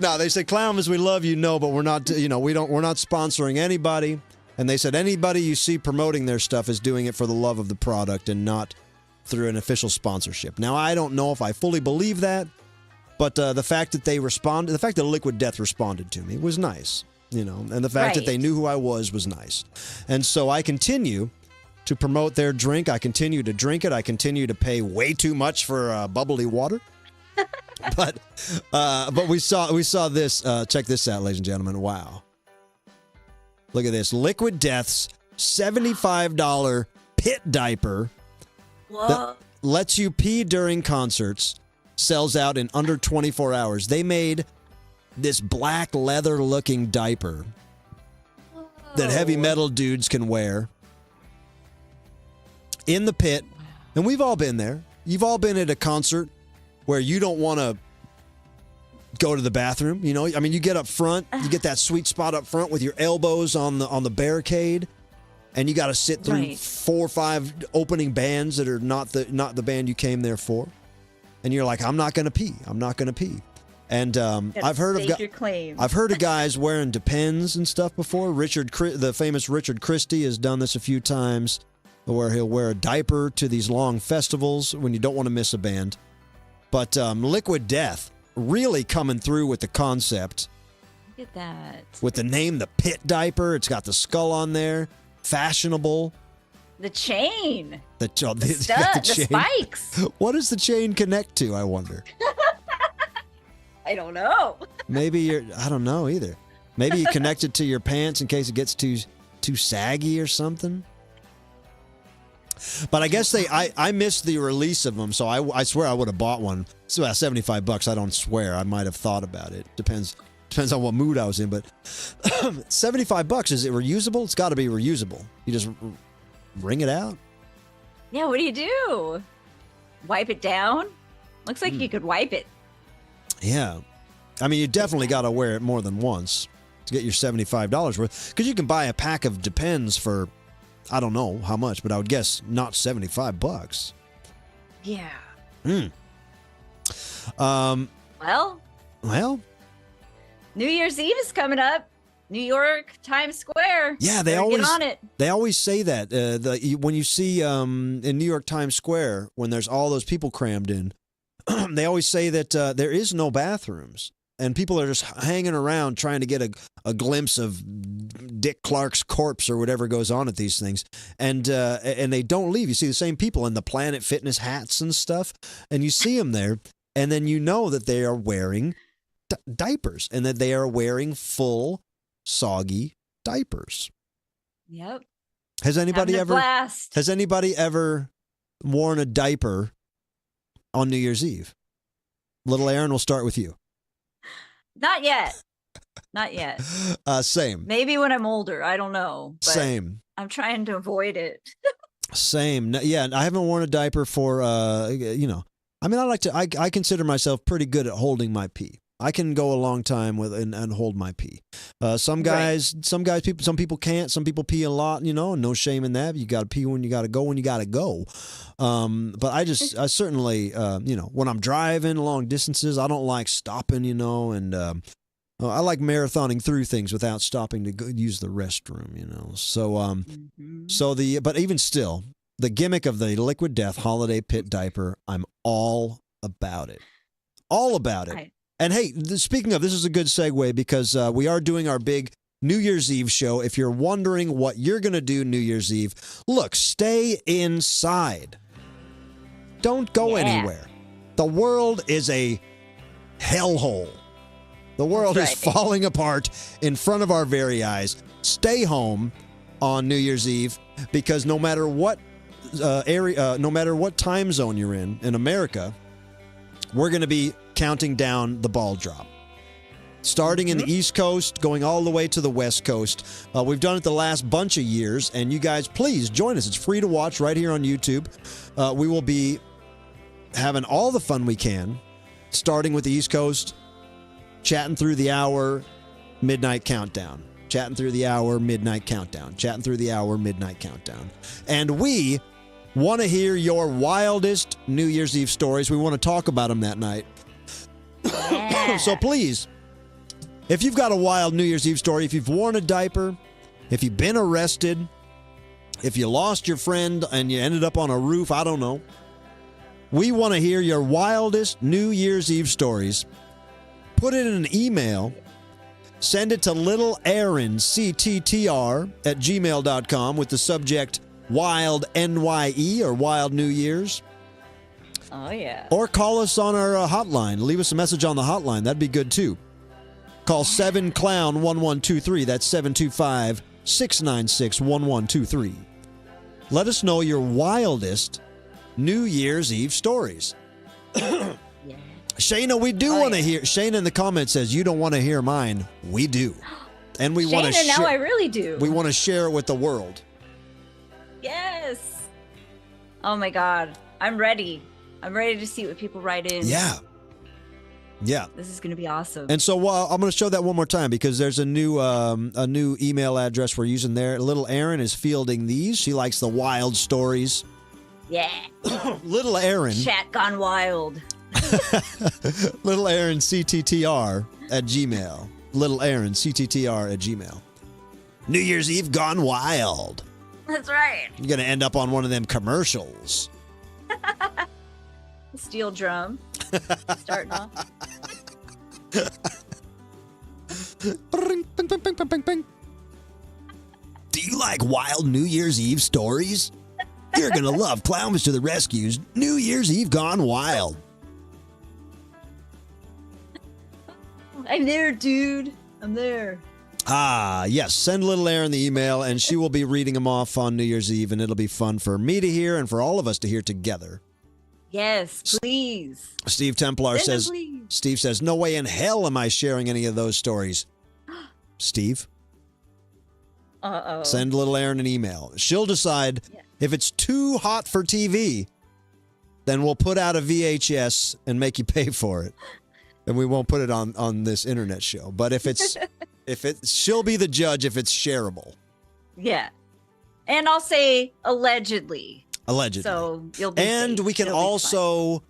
No, they said, Clownvis, we love you. No, but we're not, we're not sponsoring anybody. And they said, anybody you see promoting their stuff is doing it for the love of the product and not through an official sponsorship. Now, I don't know if I fully believe that. But the fact that the fact that Liquid Death responded to me was nice, and the fact that they knew who I was nice. And so I continue to promote their drink. I continue to drink it. I continue to pay way too much for bubbly water. but we saw this. Check this out, ladies and gentlemen. Wow. Look at this. Liquid Death's $75 pit diaper that lets you pee during concerts. Sells out in under 24 hours. They made this black leather-looking diaper that heavy metal dudes can wear in the pit. And we've all been there. You've all been at a concert where you don't want to go to the bathroom. You get up front. You get that sweet spot up front with your elbows on the barricade. And you got to sit through 4 or 5 opening bands that are not the band you came there for. And you're like, I'm not going to pee. I'm not going to pee. And I've heard of guys wearing Depends and stuff before. The famous Richard Christie has done this a few times, where he'll wear a diaper to these long festivals when you don't want to miss a band. But Liquid Death really coming through with the concept. Look at that. With the name, the Pit Diaper. It's got the skull on there. Fashionable. The chain. The stud, chain. the spikes. What does the chain connect to, I wonder? I don't know. Maybe I don't know either. Maybe you connect it to your pants in case it gets too saggy or something. But I guess I missed the release of them, so I swear I would have bought one. It's about $75. I don't swear. I might have thought about it. Depends on what mood I was in. But $75, is it reusable? It's got to be reusable. You just wring it out? Yeah, what do you do? Wipe it down? Looks like you could wipe it. Yeah. I mean, you definitely got to wear it more than once to get your $75 worth. Because you can buy a pack of Depends for, I don't know how much, but I would guess not $75. Yeah. Well, New Year's Eve is coming up. New York, Times Square. Yeah, get on it. They always say that when you see in New York Times Square, when there's all those people crammed in, they always say that there is no bathrooms, and people are just hanging around trying to get a glimpse of Dick Clark's corpse or whatever goes on at these things, and they don't leave. You see the same people in the Planet Fitness hats and stuff, and you see them there, and then you know that they are wearing diapers and that they are wearing full soggy diapers. Yep. Has anybody Having a blast. Has anybody ever worn a diaper on New Year's Eve? Little Aaron, we'll start with you. Not yet. Not yet. Same. Maybe when I'm older. I don't know. But Same. I'm trying to avoid it. Same. Yeah, I haven't worn a diaper for, you know. I mean, I consider myself pretty good at holding my pee. I can go a long time with and hold my pee. Some people can't. Some people pee a lot, you know, no shame in that. You got to pee when you got to go when you got to go. But I certainly, you know, when I'm driving long distances, I don't like stopping, you know, and I like marathoning through things without stopping to go use the restroom, you know. So, but even still, the gimmick of the Liquid Death Holiday Pit diaper, I'm all about it. All about it. And hey, speaking of, this is a good segue because we are doing our big New Year's Eve show. If you're wondering what you're going to do New Year's Eve, look, stay inside. Don't go anywhere. The world is a hellhole. The world is falling apart in front of our very eyes. Stay home on New Year's Eve because no matter what no matter what time zone you're in America, we're going to be counting down the ball drop. Starting in the East Coast, going all the way to the West Coast. We've done it the last bunch of years, and you guys, please join us. It's free to watch right here on YouTube. We will be having all the fun we can, starting with the East Coast, chatting through the hour, midnight countdown. Chatting through the hour, midnight countdown. Chatting through the hour, midnight countdown. And we want to hear your wildest New Year's Eve stories. We want to talk about them that night. Yeah. So please, if you've got a wild New Year's Eve story, if you've worn a diaper, if you've been arrested, if you lost your friend and you ended up on a roof, I don't know. We want to hear your wildest New Year's Eve stories. Put it in an email. Send it to littleaaroncttr@gmail.com with the subject Wild NYE or Wild New Year's. Oh, yeah. Or call us on our hotline. Leave us a message on the hotline. That'd be good, too. Call 7-CLOWN-1123. That's 725-696-1123. Let us know your wildest New Year's Eve stories. Yeah. Shayna, we do want to hear. Shayna in the comments says, you don't want to hear mine. We do. And we want to share. Now I really do. We want to share it with the world. Yes. Oh, my God. I'm ready. I'm ready to see what people write in. Yeah. Yeah. This is going to be awesome. And so I'm going to show that one more time because there's a new email address we're using there. Little Aaron is fielding these. She likes the wild stories. Yeah. Little Aaron. Chat gone wild. Little Aaron CTTR at Gmail. Little Aaron CTTR at Gmail. New Year's Eve gone wild. That's right. You're going to end up on one of them commercials. Steel drum. Starting off. Do you like wild New Year's Eve stories? You're going to love Clownvis to the Rescue's New Year's Eve Gone Wild. I'm there, dude. I'm there. Ah, yes. Send Little Aaron the email, and she will be reading them off on New Year's Eve, and it'll be fun for me to hear and for all of us to hear together. Yes, please. Steve Templar says, Steve says, no way in hell am I sharing any of those stories. Steve? Uh-oh. Send Little Aaron an email. She'll decide if it's too hot for TV, then we'll put out a VHS and make you pay for it. And we won't put it on this internet show. But if it's she'll be the judge if it's shareable. Yeah. And I'll say allegedly. Allegedly. So you'll be And safe. we can also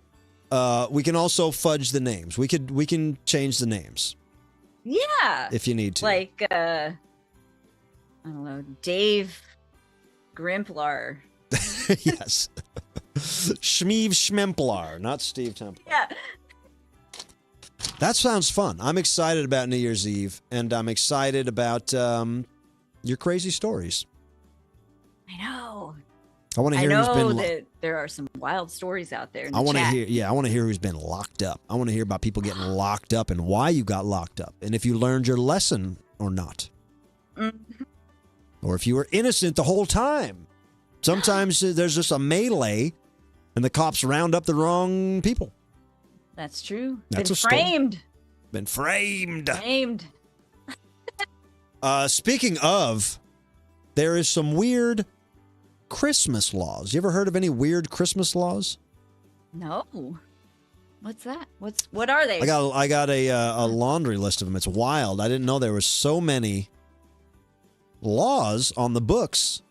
fudge the names. We can change the names. Yeah. If you need to. Like I don't know, Dave Grimplar. Yes. Shmeev Schmemplar, not Steve Templar. Yeah. That sounds fun. I'm excited about New Year's Eve, and I'm excited about your crazy stories. I know. I want to hear who's been that there are some wild stories out there. I want to hear. Yeah, I want to hear who's been locked up. I want to hear about people getting locked up and why you got locked up, and if you learned your lesson or not, or if you were innocent the whole time. Sometimes there's just a melee, and the cops round up the wrong people. That's true. That's Been framed. Been framed. Framed. Speaking of, there is some weird Christmas laws. You ever heard of any weird Christmas laws? No. What's that? What are they? I got a laundry list of them. It's wild. I didn't know there were so many laws on the books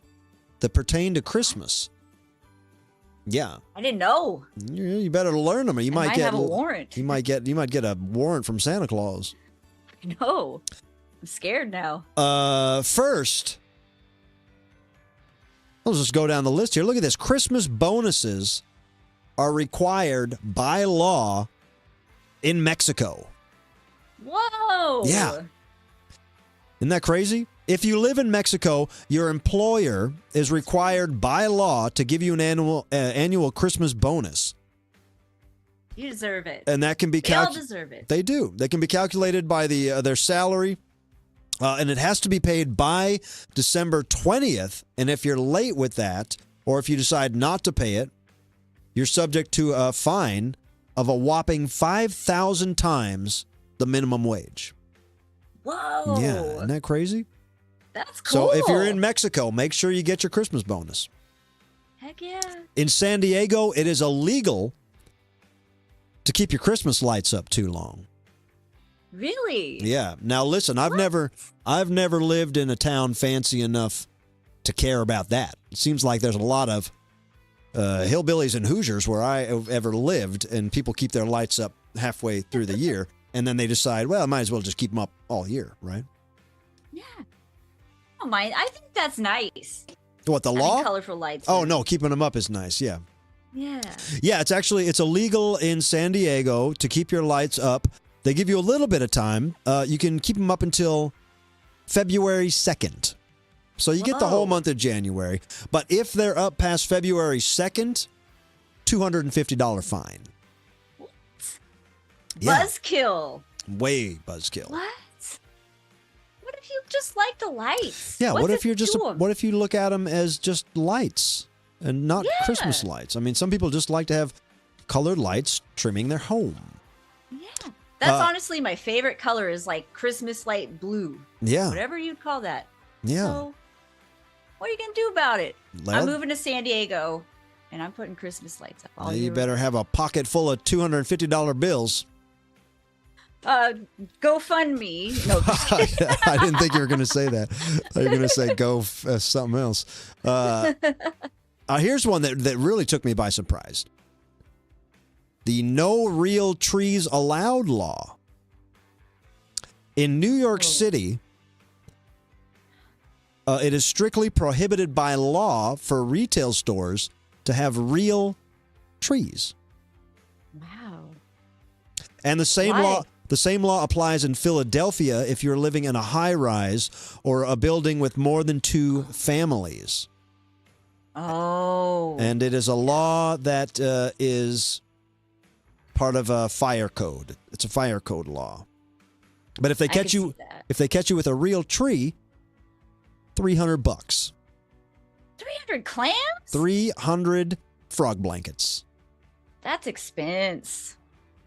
that pertain to Christmas. Yeah. I didn't know. You better learn them, or you might get have a warrant. You might get a warrant from Santa Claus. I know. I'm scared now. First, let's just go down the list here. Look at this. Christmas bonuses are required by law in Mexico. Whoa. Yeah. Isn't that crazy? If you live in Mexico, your employer is required by law to give you an annual Christmas bonus. You deserve it. And that can be They all deserve it. They do. They can be calculated by their salary, and it has to be paid by December 20th. And if you're late with that, or if you decide not to pay it, you're subject to a fine of a whopping 5,000 times the minimum wage. Whoa. Yeah, isn't that crazy? That's cool. So if you're in Mexico, make sure you get your Christmas bonus. Heck yeah. In San Diego, it is illegal to keep your Christmas lights up too long. Really? Yeah. Now listen, I've never lived in a town fancy enough to care about that. It seems like there's a lot of hillbillies and Hoosiers where I have ever lived, and people keep their lights up halfway through the year, and then they decide, well, I might as well just keep them up all year, right? Yeah. I don't mind. I think that's nice. What, the law? Colorful lights. Oh, no, keeping them up is nice, yeah. Yeah. Yeah, it's illegal in San Diego to keep your lights up. They give you a little bit of time. You can keep them up until February 2nd. So you get the whole month of January. But if they're up past February 2nd, $250 fine. What? Yeah. Buzzkill. Way buzzkill. What? What if you just like the lights? Yeah, What's what if it you're just to 'em? what if you look at them as just lights and not Christmas lights? I mean, some people just like to have colored lights trimming their home. Yeah. That's honestly my favorite color is like Christmas light blue. Yeah. Whatever you'd call that. Yeah. So, what are you going to do about it? Well, I'm moving to San Diego, and I'm putting Christmas lights up all you year better have a pocket full of $250 bills. GoFundMe. No, I didn't think you were going to say that. I was going to say go something else. Here's one that really took me by surprise. The No Real Trees Allowed law. In New York City, it is strictly prohibited by law for retail stores to have real trees. Wow. And the same law applies in Philadelphia if you're living in a high-rise or a building with more than 2 families. Oh. And it is a law that is part of a fire code. It's a fire code law. But if they catch you with a real tree, $300. 300 clams? 300 frog blankets. That's expense.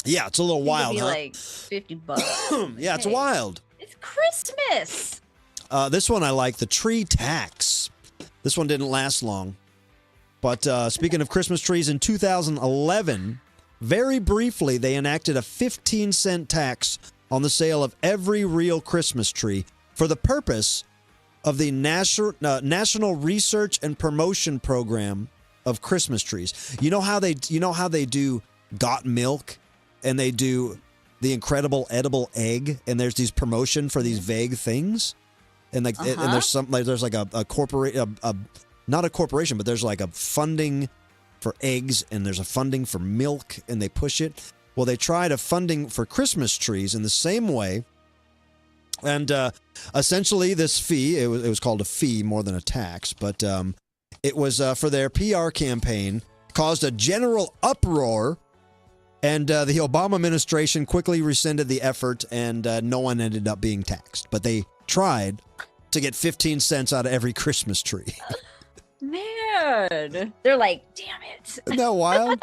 Yeah, it's a little wild, It'd be huh? like $50. Yeah, it's wild. It's Christmas. This one I like, the tree tax. This one didn't last long. But speaking of Christmas trees, in 2011, very briefly, they enacted a 15-cent tax on the sale of every real Christmas tree for the purpose of the National Research and Promotion Program of Christmas trees. You know how they do Got Milk, and they do the Incredible Edible Egg, and there's these promotion for these vague things, and like and there's some there's like a not a corporation, but there's like a funding for eggs, and there's a funding for milk, and they push it. Well, they tried a funding for Christmas trees in the same way. And essentially this fee, it was called a fee more than a tax, but it was for their PR campaign caused a general uproar, and the Obama administration quickly rescinded the effort, and no one ended up being taxed. But they tried to get 15 cents out of every Christmas tree. Man, they're like, damn it. Isn't that wild?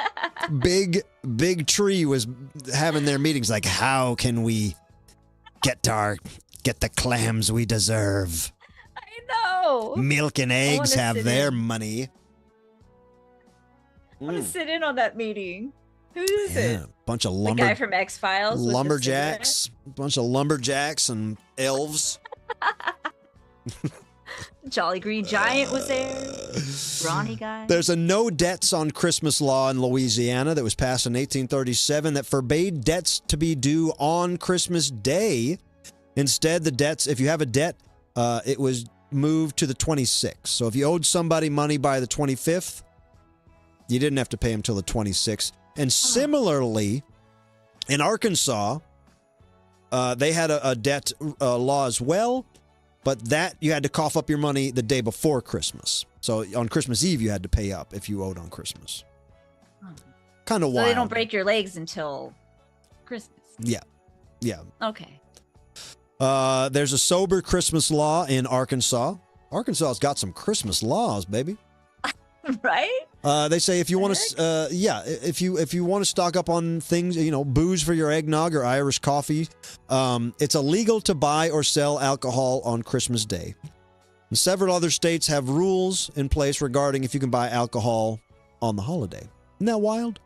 Big Tree was having their meetings like, how can we get the clams we deserve? I know. Milk and eggs have their money. I want to sit in on that meeting. Who is it? Bunch of The guy from X-Files. lumberjacks. Bunch of lumberjacks and elves. Jolly Green Giant was there. Brawny guy. There's a no debts on Christmas law in Louisiana that was passed in 1837 that forbade debts to be due on Christmas Day. Instead, the debts, if you have a debt, it was moved to the 26th. So if you owed somebody money by the 25th, you didn't have to pay them till the 26th. And similarly, in Arkansas, they had a debt law as well. But that, you had to cough up your money the day before Christmas. So on Christmas Eve, you had to pay up if you owed on Christmas. Kind of wild. So they don't break your legs until Christmas. Yeah. Okay. There's a sober Christmas law in Arkansas. Arkansas's got some Christmas laws, baby. Right? They say if you want to, if you want to stock up on things, booze for your eggnog or Irish coffee, it's illegal to buy or sell alcohol on Christmas Day. And several other states have rules in place regarding if you can buy alcohol on the holiday. Isn't that wild?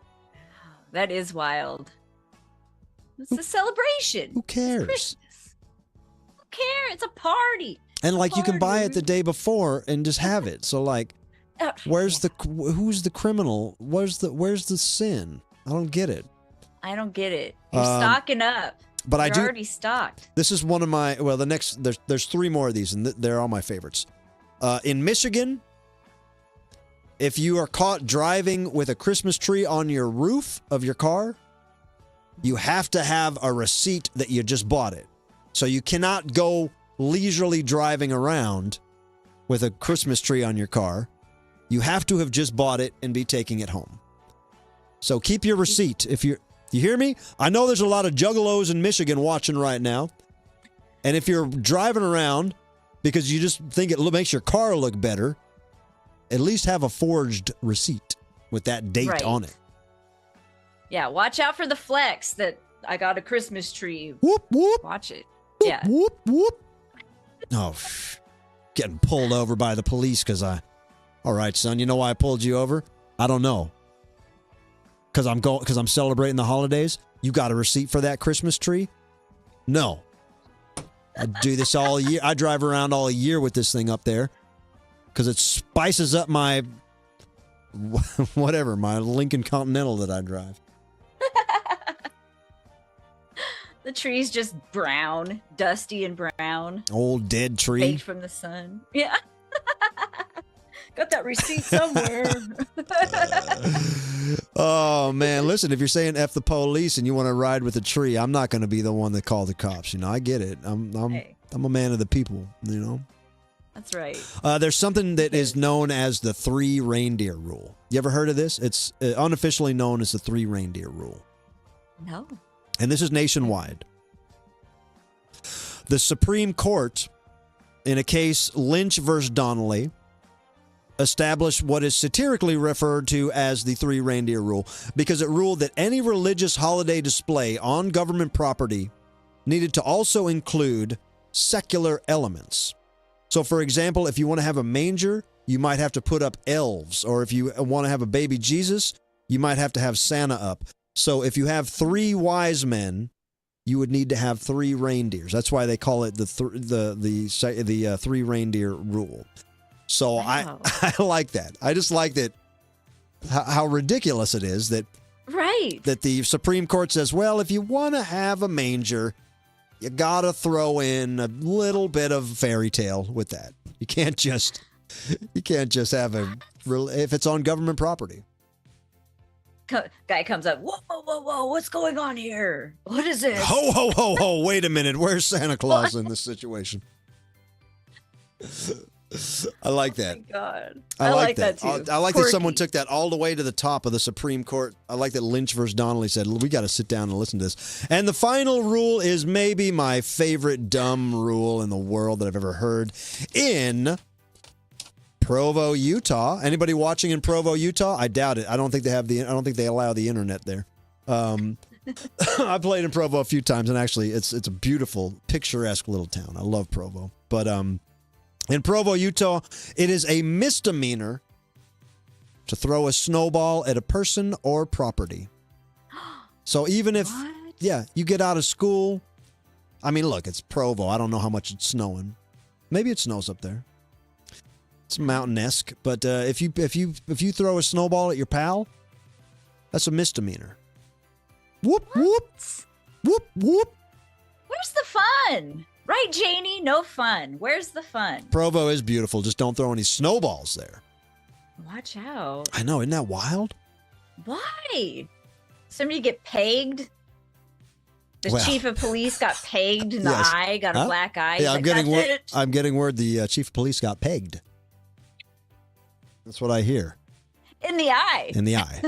That is wild. It's a celebration. Who cares? It's Christmas. Who cares? It's a party. And you can buy it the day before and just have it. So who's the criminal? Where's the sin? I don't get it. You're stocking up. But You're already stocked. This is one of my, the next, there's three more of these, and they're all my favorites. In Michigan, if you are caught driving with a Christmas tree on your roof of your car, you have to have a receipt that you just bought it. So you cannot go leisurely driving around with a Christmas tree on your car. You have to have just bought it and be taking it home. So keep your receipt. You hear me? I know there's a lot of juggalos in Michigan watching right now. And if you're driving around because you just think it makes your car look better, at least have a forged receipt with that date on it. Yeah, watch out for the flex that I got a Christmas tree. Whoop, whoop. Watch it. Whoop, Yeah. whoop, whoop. Oh, getting pulled over by the police because all right, son, you know why I pulled you over? I don't know. Because I'm celebrating the holidays? You got a receipt for that Christmas tree? No. I do this all year. I drive around all year with this thing up there because it spices up my my Lincoln Continental that I drive. The tree's just brown, dusty and brown. Old dead tree. Baked from the sun. Yeah. Got that receipt somewhere. Oh, man. Listen, if you're saying F the police and you want to ride with a tree, I'm not going to be the one that call the cops. I get it. I'm a man of the people, That's right. There's something that is known as the 3 reindeer rule. You ever heard of this? It's unofficially known as the 3 reindeer rule. No. And this is nationwide. The Supreme Court, in a case Lynch versus Donnelly, established what is satirically referred to as the 3 reindeer rule because it ruled that any religious holiday display on government property needed to also include secular elements. So, for example, if you want to have a manger, you might have to put up elves, or if you want to have a baby Jesus, you might have to have Santa up. So if you have 3 wise men, you would need to have 3 reindeers. That's why they call it the 3 reindeer rule. So wow. I like that. I just like that how ridiculous it is that the Supreme Court says, well, if you want to have a manger, you got to throw in a little bit of fairy tale with that. You can't just have if it's on government property. Guy comes up, whoa, what's going on here? What is this? Ho, ho, ho, ho, wait a minute. Where's Santa Claus in this situation? I like that. Oh my God. I like that too. I like that someone Quirky. took that all the way to the top of the Supreme Court. I like that Lynch versus Donnelly said, we got to sit down and listen to this. And the final rule is maybe my favorite dumb rule in the world that I've ever heard. In Provo, Utah. Anybody watching in Provo, Utah? I doubt it. I don't think they allow the internet there. I played in Provo a few times, and actually it's a beautiful, picturesque little town. I love Provo. But in Provo, Utah, it is a misdemeanor to throw a snowball at a person or property. So even if, you get out of school, I mean, look, it's Provo. I don't know how much it's snowing. Maybe it snows up there. It's mountain-esque, but if you throw a snowball at your pal, that's a misdemeanor. Whoop, whoop, whoop, whoop. Where's the fun? Right, Janie? No fun. Where's the fun? Provo is beautiful. Just don't throw any snowballs there. Watch out. I know. Isn't that wild? Why? Somebody get pegged? The chief of police got pegged in the eye, got a black eye. Yeah, He's I'm getting word the chief of police got pegged. That's what I hear. in the eye. In the eye.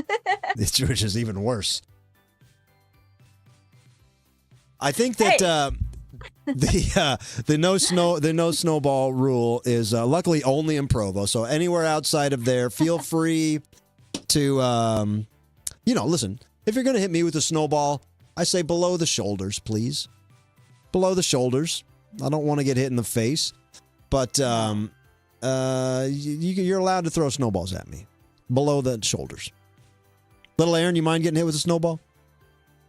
Which is even worse. I think that the no snowball rule is luckily only in Provo. So anywhere outside of there, feel free to listen. If you're going to hit me with a snowball, I say below the shoulders, please. Below the shoulders. I don't want to get hit in the face, but you're allowed to throw snowballs at me below the shoulders. Little Aaron, you mind getting hit with a snowball?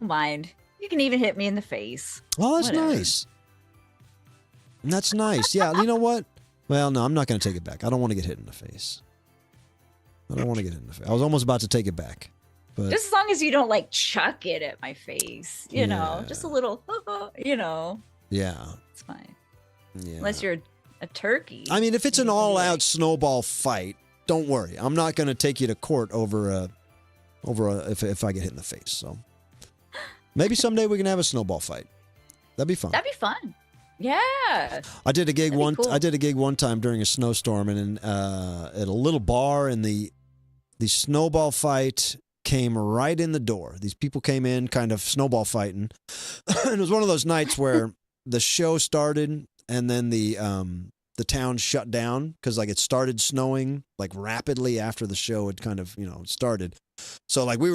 Mind. You can even hit me in the face. Oh, that's nice. That's nice. Yeah, you know what? Well, no, I'm not going to take it back. I don't want to get hit in the face. I was almost about to take it back. But Just as long as you don't chuck it at my face, you know, just a little, yeah, it's fine. Yeah. Unless you're a turkey. I mean, if it's an all-out snowball fight, don't worry. I'm not going to take you to court over if I get hit in the face. So maybe someday we can have a snowball fight. That'd be fun. That'd be fun. Yeah. I did a gig Cool. I did a gig one time during a snowstorm, and at a little bar, and the snowball fight came right in the door. These people came in kind of snowball fighting. And it was one of those nights where the show started and then the town shut down because it started snowing rapidly after the show had kind of, started. So everybody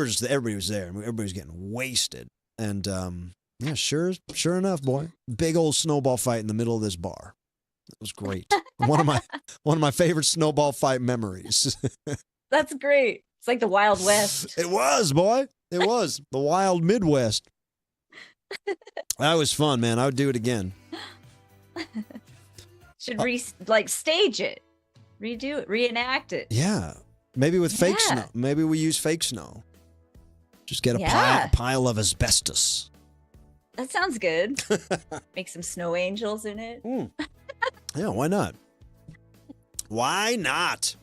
was there and everybody was getting wasted. And yeah, sure enough, boy, big old snowball fight in the middle of this bar. It was great. one of my favorite snowball fight memories. That's great. It's like the Wild West. It was, boy. It was the Wild Midwest. That was fun, man. I would do it again. Should stage it, redo it, reenact it. Yeah, maybe with fake snow. Maybe we use fake snow. Just get a pile of asbestos. That sounds good. Make some snow angels in it. Yeah, why not? Why not?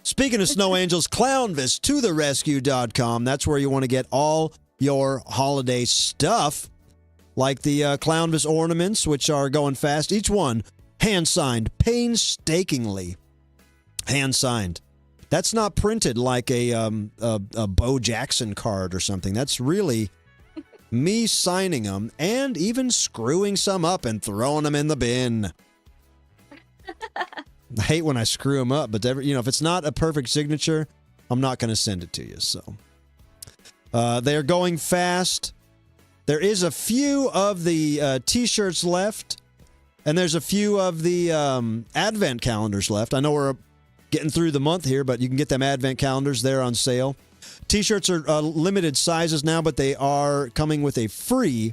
Speaking of snow angels, Clownvis, totherescue.com. That's where you want to get all your holiday stuff, like the Clownvis ornaments, which are going fast. Each one hand-signed, painstakingly hand-signed. That's not printed like a Bo Jackson card or something. That's really me signing them and even screwing some up and throwing them in the bin. I hate when I screw them up, but if it's not a perfect signature, I'm not going to send it to you. So they're going fast. There is a few of the T-shirts left, and there's a few of the Advent calendars left. I know we're getting through the month here, but you can get them Advent calendars. They're on sale. T-shirts are limited sizes now, but they are coming with a free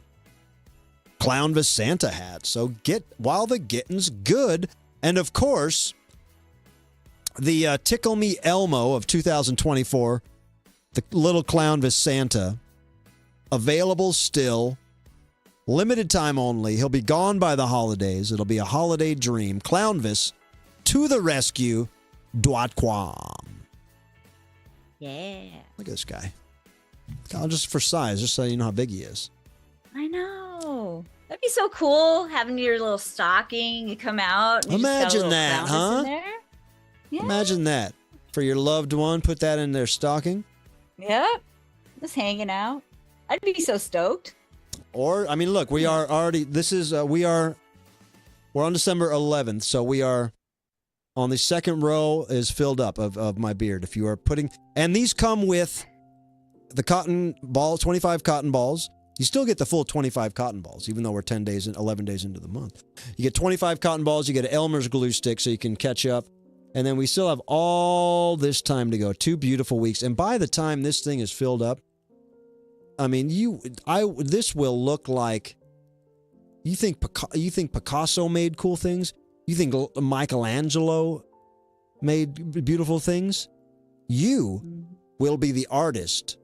Clownvis Santa hat. So get while the getting's good. And, of course, the Tickle Me Elmo of 2024, the little Clownvis Santa, available still, limited time only. He'll be gone by the holidays. It'll be a holiday dream. Clownvis, totherescue.com. Yeah. Look at this guy. Just for size, just so you know how big he is. I know. That'd be so cool having your little stocking. You come out. And you Imagine just got a that, little Clownvis huh? in there. Yeah. Imagine that for your loved one. Put that in their stocking. Yep. Just hanging out. I'd be so stoked. Or, I mean, look, we are already, we're on December 11th, so we are on the second row is filled up of my beard. If you are putting, and these come with the cotton balls, 25 cotton balls. You still get the full 25 cotton balls, even though we're 10 days and 11 days into the month. You get 25 cotton balls. You get an Elmer's glue stick so you can catch up. And then we still have all this time to go. 2 beautiful weeks. And by the time this thing is filled up, I mean, this will look like, you think Picasso made cool things? You think Michelangelo made beautiful things? You will be the artist.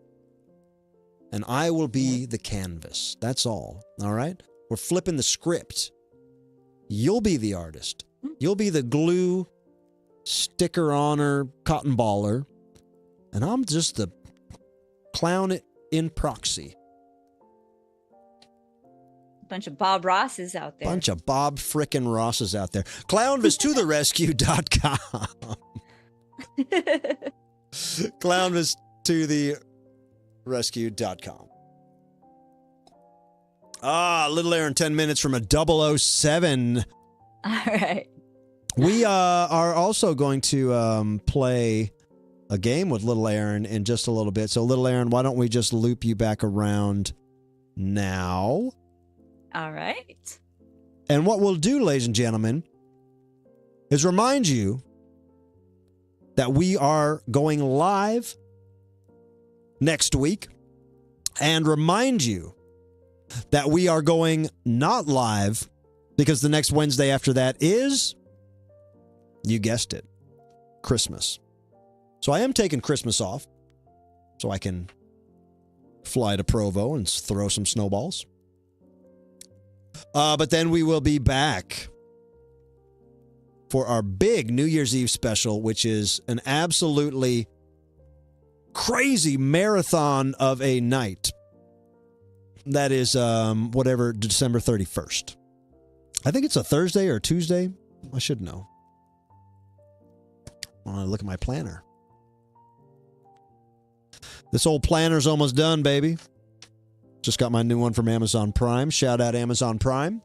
And I will be the canvas. That's all. All right? We're flipping the script. You'll be the artist. You'll be the glue sticker honor cotton baller. And I'm just the clown in proxy. Bunch of Bob Rosses out there. Bunch of Bob frickin' Rosses out there. Clownvis to the rescue.com. Clownvis to the rescue.com. Little Aaron, 10 minutes from a 007. All right. We are also going to play a game with Little Aaron in just a little bit. So, Little Aaron, why don't we just loop you back around now? All right. And what we'll do, ladies and gentlemen, is remind you that we are going live next week, and remind you that we are going not live because the next Wednesday after that is, you guessed it, Christmas. So I am taking Christmas off so I can fly to Provo and throw some snowballs. But then we will be back for our big New Year's Eve special, which is an absolutely crazy marathon of a night. That is December 31st. I think it's a Thursday or a Tuesday. I should know. I want to look at my planner. This old planner's almost done, baby. Just got my new one from Amazon Prime. Shout out Amazon Prime.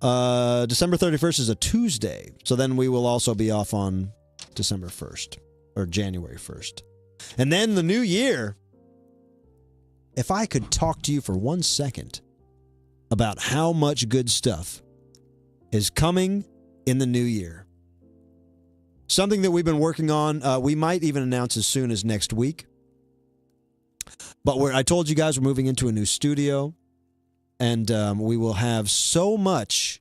December 31st is a Tuesday. So then we will also be off on December 1st. Or January 1st. And then the new year, if I could talk to you for 1 second about how much good stuff is coming in the new year. Something that we've been working on, we might even announce as soon as next week. But I told you guys we're moving into a new studio, and we will have so much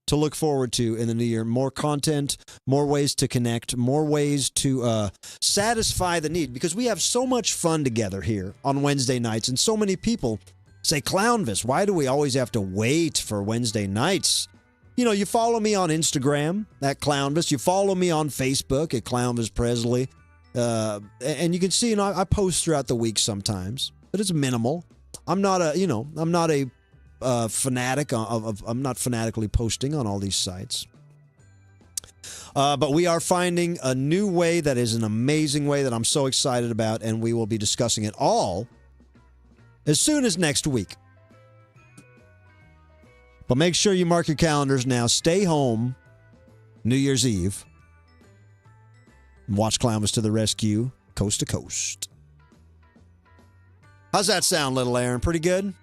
to look forward to in the new year. More content, more ways to connect, more ways to satisfy the need, because we have so much fun together here on Wednesday nights, and so many people say, Clownvis, why do we always have to wait for Wednesday nights? You know, you follow me on Instagram at Clownvis, you follow me on Facebook at Clownvis Presley, and you can see, I post throughout the week sometimes, but it's minimal. I'm not a fanatic I'm not fanatically posting on all these sites. But we are finding a new way that is an amazing way that I'm so excited about, and we will be discussing it all as soon as next week. But make sure you mark your calendars now. Stay home New Year's Eve. And watch Clownvis to the Rescue, coast to coast. How's that sound, Little Aaron? Pretty good?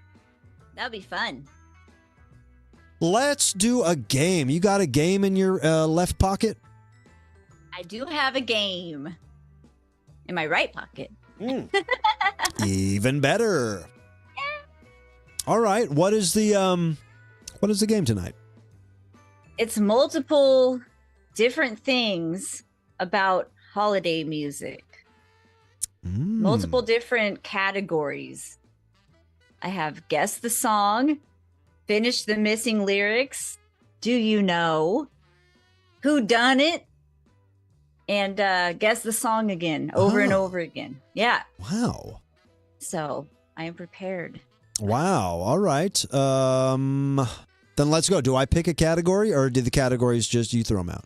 That'd be fun. Let's do a game. You got a game in your left pocket? I do have a game in my right pocket. Even better. All right. What is the game tonight? It's multiple different things about holiday music. Multiple different categories. I have Guess the Song, Finish the Missing Lyrics, Do You Know, Who Done It, and Guess the Song Again, over and over again. Yeah. Wow. So I am prepared. Wow. All right. Then let's go. Do I pick a category, or do the categories just you throw them out?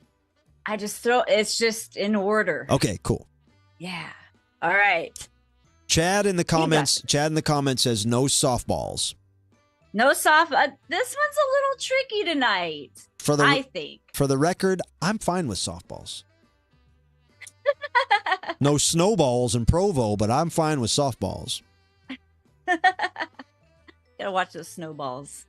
I just throw. It's just in order. Okay. Cool. Yeah. All right. Chad in the comments. Chad in the comments says no softballs. No soft. This one's a little tricky tonight. I think. For the record, I'm fine with softballs. No snowballs in Provo, but I'm fine with softballs. Gotta watch those snowballs,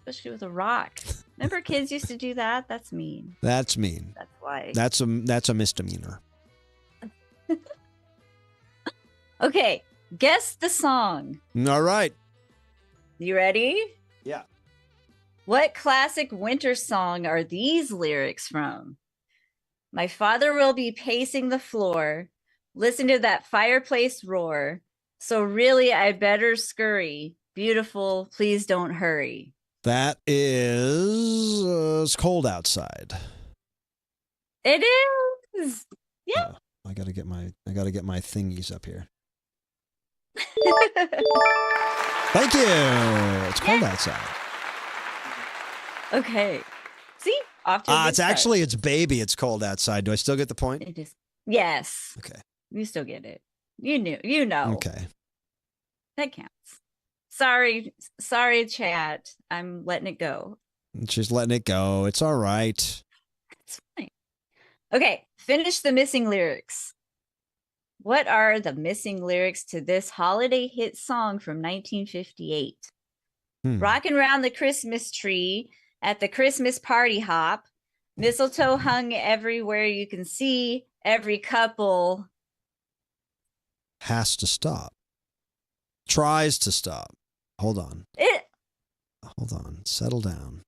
especially with a rock. Remember, kids used to do that. That's mean. That's mean. That's why. That's a misdemeanor. Okay, guess the song. All right. You ready? Yeah. What classic winter song are these lyrics from? My father will be pacing the floor. Listen to that fireplace roar. So really, I better scurry. Beautiful, please don't hurry. That is it's cold outside. It is. Yeah. I gotta get my thingies up here. Thank you. It's cold outside. Okay. See? Off to a good it's start. actually it's baby. It's cold outside. Do I still get the point? It is. Yes. Okay. You still get it. You know. Okay. That counts. Sorry, chat. I'm letting it go. She's letting it go. It's all right. It's fine. Okay, finish the missing lyrics. What are the missing lyrics to this holiday hit song from 1958? Rockin' around the Christmas tree at the Christmas party hop. Mistletoe hung everywhere you can see. Every couple has to stop. Tries to stop. Hold on. Hold on. Settle down.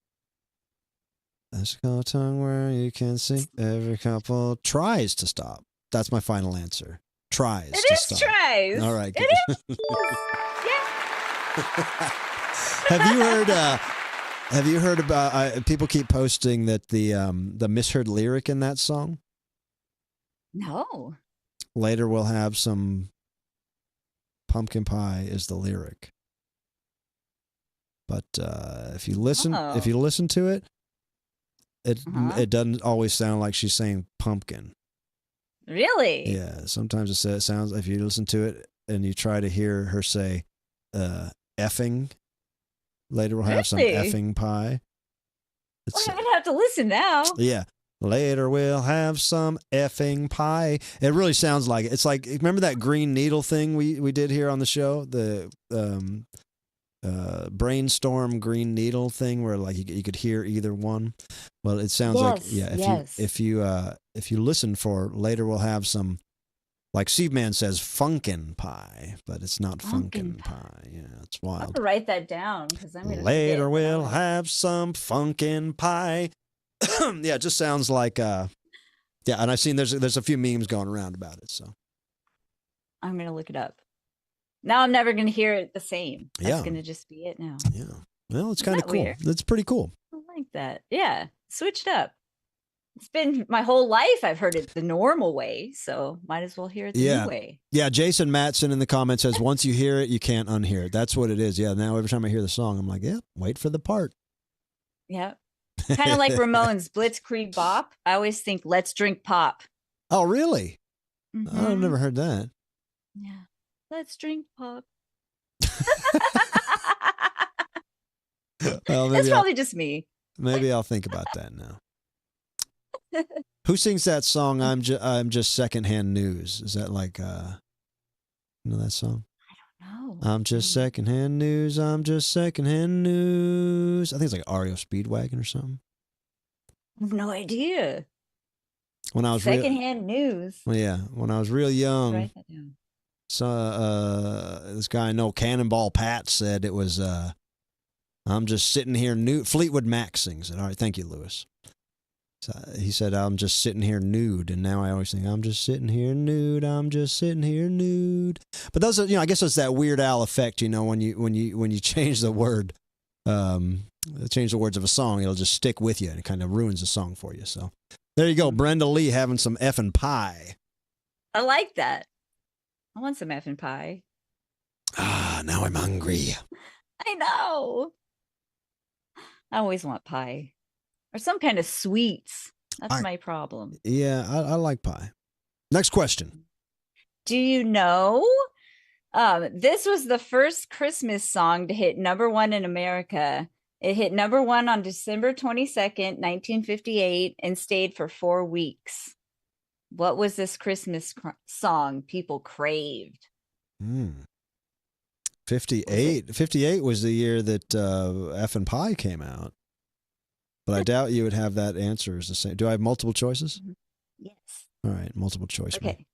Let's go tongue where you can see. Every couple tries to stop. That's my final answer. Tries It to is stop. tries. All right. It good. is. Yeah. Have you heard about people keep posting that the misheard lyric in that song? No. Later we'll have some pumpkin pie is the lyric. But if you listen to it, it doesn't always sound like she's saying pumpkin. Really? Yeah. Sometimes it sounds, if you listen to it and you try to hear her say effing, later we'll have some effing pie. Well, I'm going to have to listen now. Yeah. Later we'll have some effing pie. It really sounds like it. It's like, remember that green needle thing we did here on the show? The brainstorm green needle thing where like you could hear either one. Well, it sounds like, if you listen for later we'll have some, like Steve Man says, funkin' pie, but it's not funkin' pie. Yeah, it's wild. I'll have to write that down because I'm going to later we'll have some funkin' pie. Yeah, it just sounds like and I've seen there's a few memes going around about it, so I'm going to look it up. Now I'm never going to hear it the same. That's going to just be it now. Yeah. Well, it's kind of cool. Weird? It's pretty cool. I like that. Yeah. Switched up. It's been my whole life I've heard it the normal way, so might as well hear it the new way. Yeah, Jason Matson in the comments says once you hear it, you can't unhear it. That's what it is. Yeah, now every time I hear the song, I'm like, yeah, wait for the part. Yeah. Kind of like Ramones' Blitzkrieg Bop. I always think let's drink pop. Oh, really? Mm-hmm. I've never heard that. Yeah. Let's drink pop. Well, it's probably just me. Maybe I'll think about that now. Who sings that song? I'm just secondhand news. Is that like you know that song? I don't know. I'm just secondhand news. I'm just secondhand news. I think it's like REO Speedwagon or something. I have no idea. When I was secondhand news. Well, yeah, when I was real young. Write that down. So this guy I know, Cannonball Pat, said it was I'm just sitting here nude. Fleetwood Mac sings it. All right, thank you, Lewis. So he said, I'm just sitting here nude, and now I always think I'm just sitting here nude. I'm just sitting here nude. But those are, I guess it's that Weird Al effect, when you change the word, change the words of a song, it'll just stick with you, and it kind of ruins the song for you. So there you go, Brenda Lee having some effing pie. I like that. I want some effing pie. Now I'm hungry. I know. I always want pie or some kind of sweets. That's my problem. Yeah, I like pie. Next question. Do you know? This was the first Christmas song to hit #1 in America. It hit #1 on December 22nd, 1958, and stayed for 4 weeks. What was this Christmas song people craved? 58. 58 was the year that F and Pie came out. But I doubt you would have that answer as the same. Do I have multiple choices? Yes. All right, multiple choice. Okay.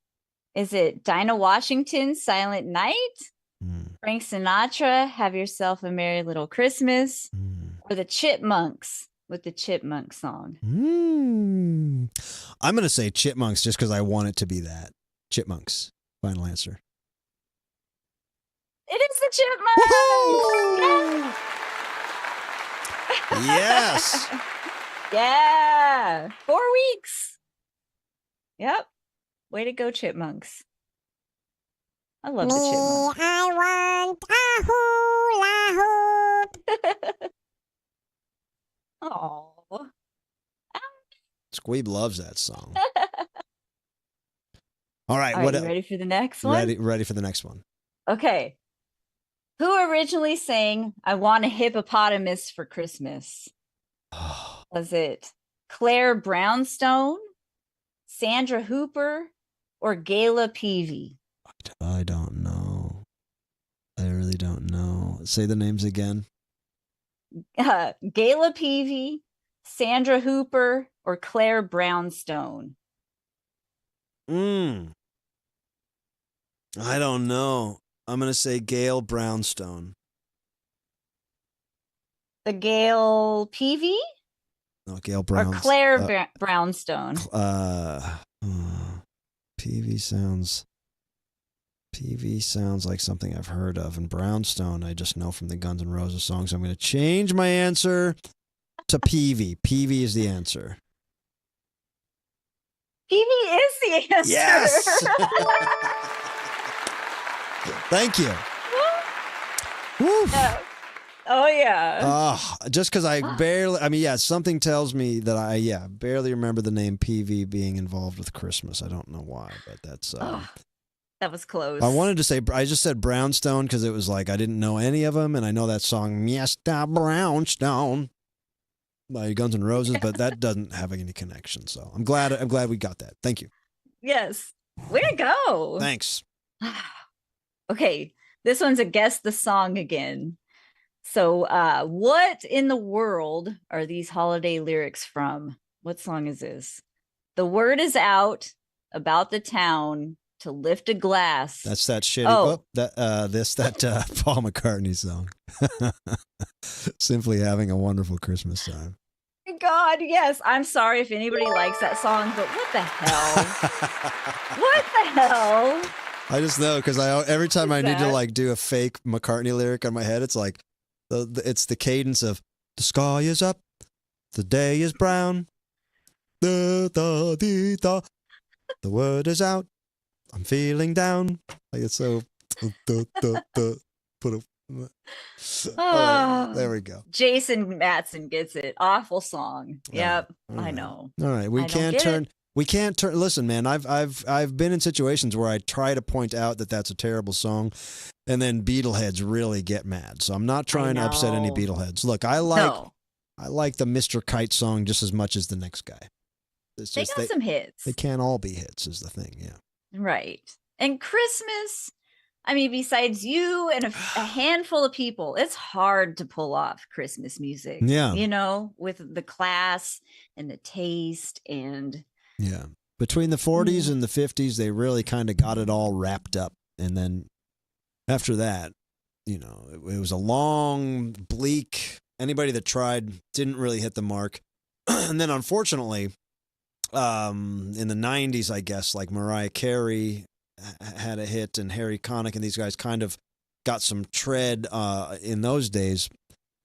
Is it Dinah Washington, Silent Night? Frank Sinatra, Have Yourself a Merry Little Christmas? Or the Chipmunks with the Chipmunk song? I'm going to say Chipmunks just because I want it to be that. Chipmunks. Final answer. It is the Chipmunks! Yes! Yeah! 4 weeks. Yep. Way to go, Chipmunks. I love the Chipmunks. I want a hula hoop. Oh. Squeeb loves that song. All right. Are you ready for the next one? Ready for the next one. Okay. Who originally sang I Want a Hippopotamus for Christmas? Was it Claire Brownstone, Sandra Hooper, or Gayla Peavy? I don't know. I really don't know. Say the names again. Gayla Peavy, Sandra Hooper, or Claire Brownstone? I don't know. I'm going to say Gail Brownstone. The Gail Peavy? No, Gail Brownstone. Or Claire Brownstone? Peavy sounds like something I've heard of. And Brownstone, I just know from the Guns N' Roses song. So I'm going to change my answer to Peavy. Peavy is the answer. Peavy is the answer. Yes. Thank you. Woo. Yeah. Oh, yeah. Just because something tells me that I barely remember the name Peavy being involved with Christmas. I don't know why, but that's... that was close. I wanted to say, I just said Brownstone because it was like I didn't know any of them, and I know that song, Mr. Brownstone, by Guns N' Roses, but that doesn't have any connection. So I'm glad we got that. Thank you. Yes. Way to go. Thanks. Okay. This one's a guess the song again. So what in the world are these holiday lyrics from? What song is this? The word is out about the town to lift a glass. That's that shitty. That Paul McCartney song. Simply having a wonderful Christmas time. God, yes. I'm sorry if anybody likes that song, but what the hell? What the hell? I just know because every time I need to like do a fake McCartney lyric on my head, it's like it's the cadence of the sky is up, the day is brown, the word is out, I'm feeling down. Like it's so. There we go. Jason Matson gets it. Awful song. Yep, right. I know. All right, we can't turn. Listen, man. I've been in situations where I try to point out that that's a terrible song, and then Beetleheads really get mad. So I'm not trying to upset any Beetleheads. Look, I like the Mr. Kite song just as much as the next guy. It's they got some hits. They can't all be hits, is the thing. Yeah. Right. And Christmas. I mean, besides you and a handful of people, it's hard to pull off Christmas music. Yeah. You know, with the class and the taste and. Yeah. Between the 40s and the 50s, they really kind of got it all wrapped up. And then after that, you know, it was a long, bleak, anybody that tried didn't really hit the mark. And then unfortunately, in the 90s, I guess, like Mariah Carey had a hit and Harry Connick and these guys kind of got some tread in those days.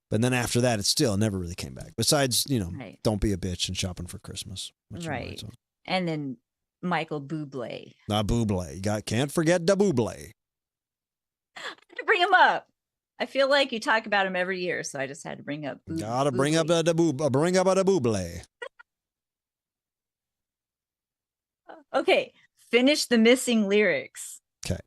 But then after that, it still never really came back. Besides, you know, Don't Be a Bitch and Shopping for Christmas. Right. And then Michael Bublé. Bublé. Can't forget da Bublé. to bring him up. I feel like you talk about him every year, so I just had to bring up. Gotta bring up the buble. Okay, finish the missing lyrics. Okay.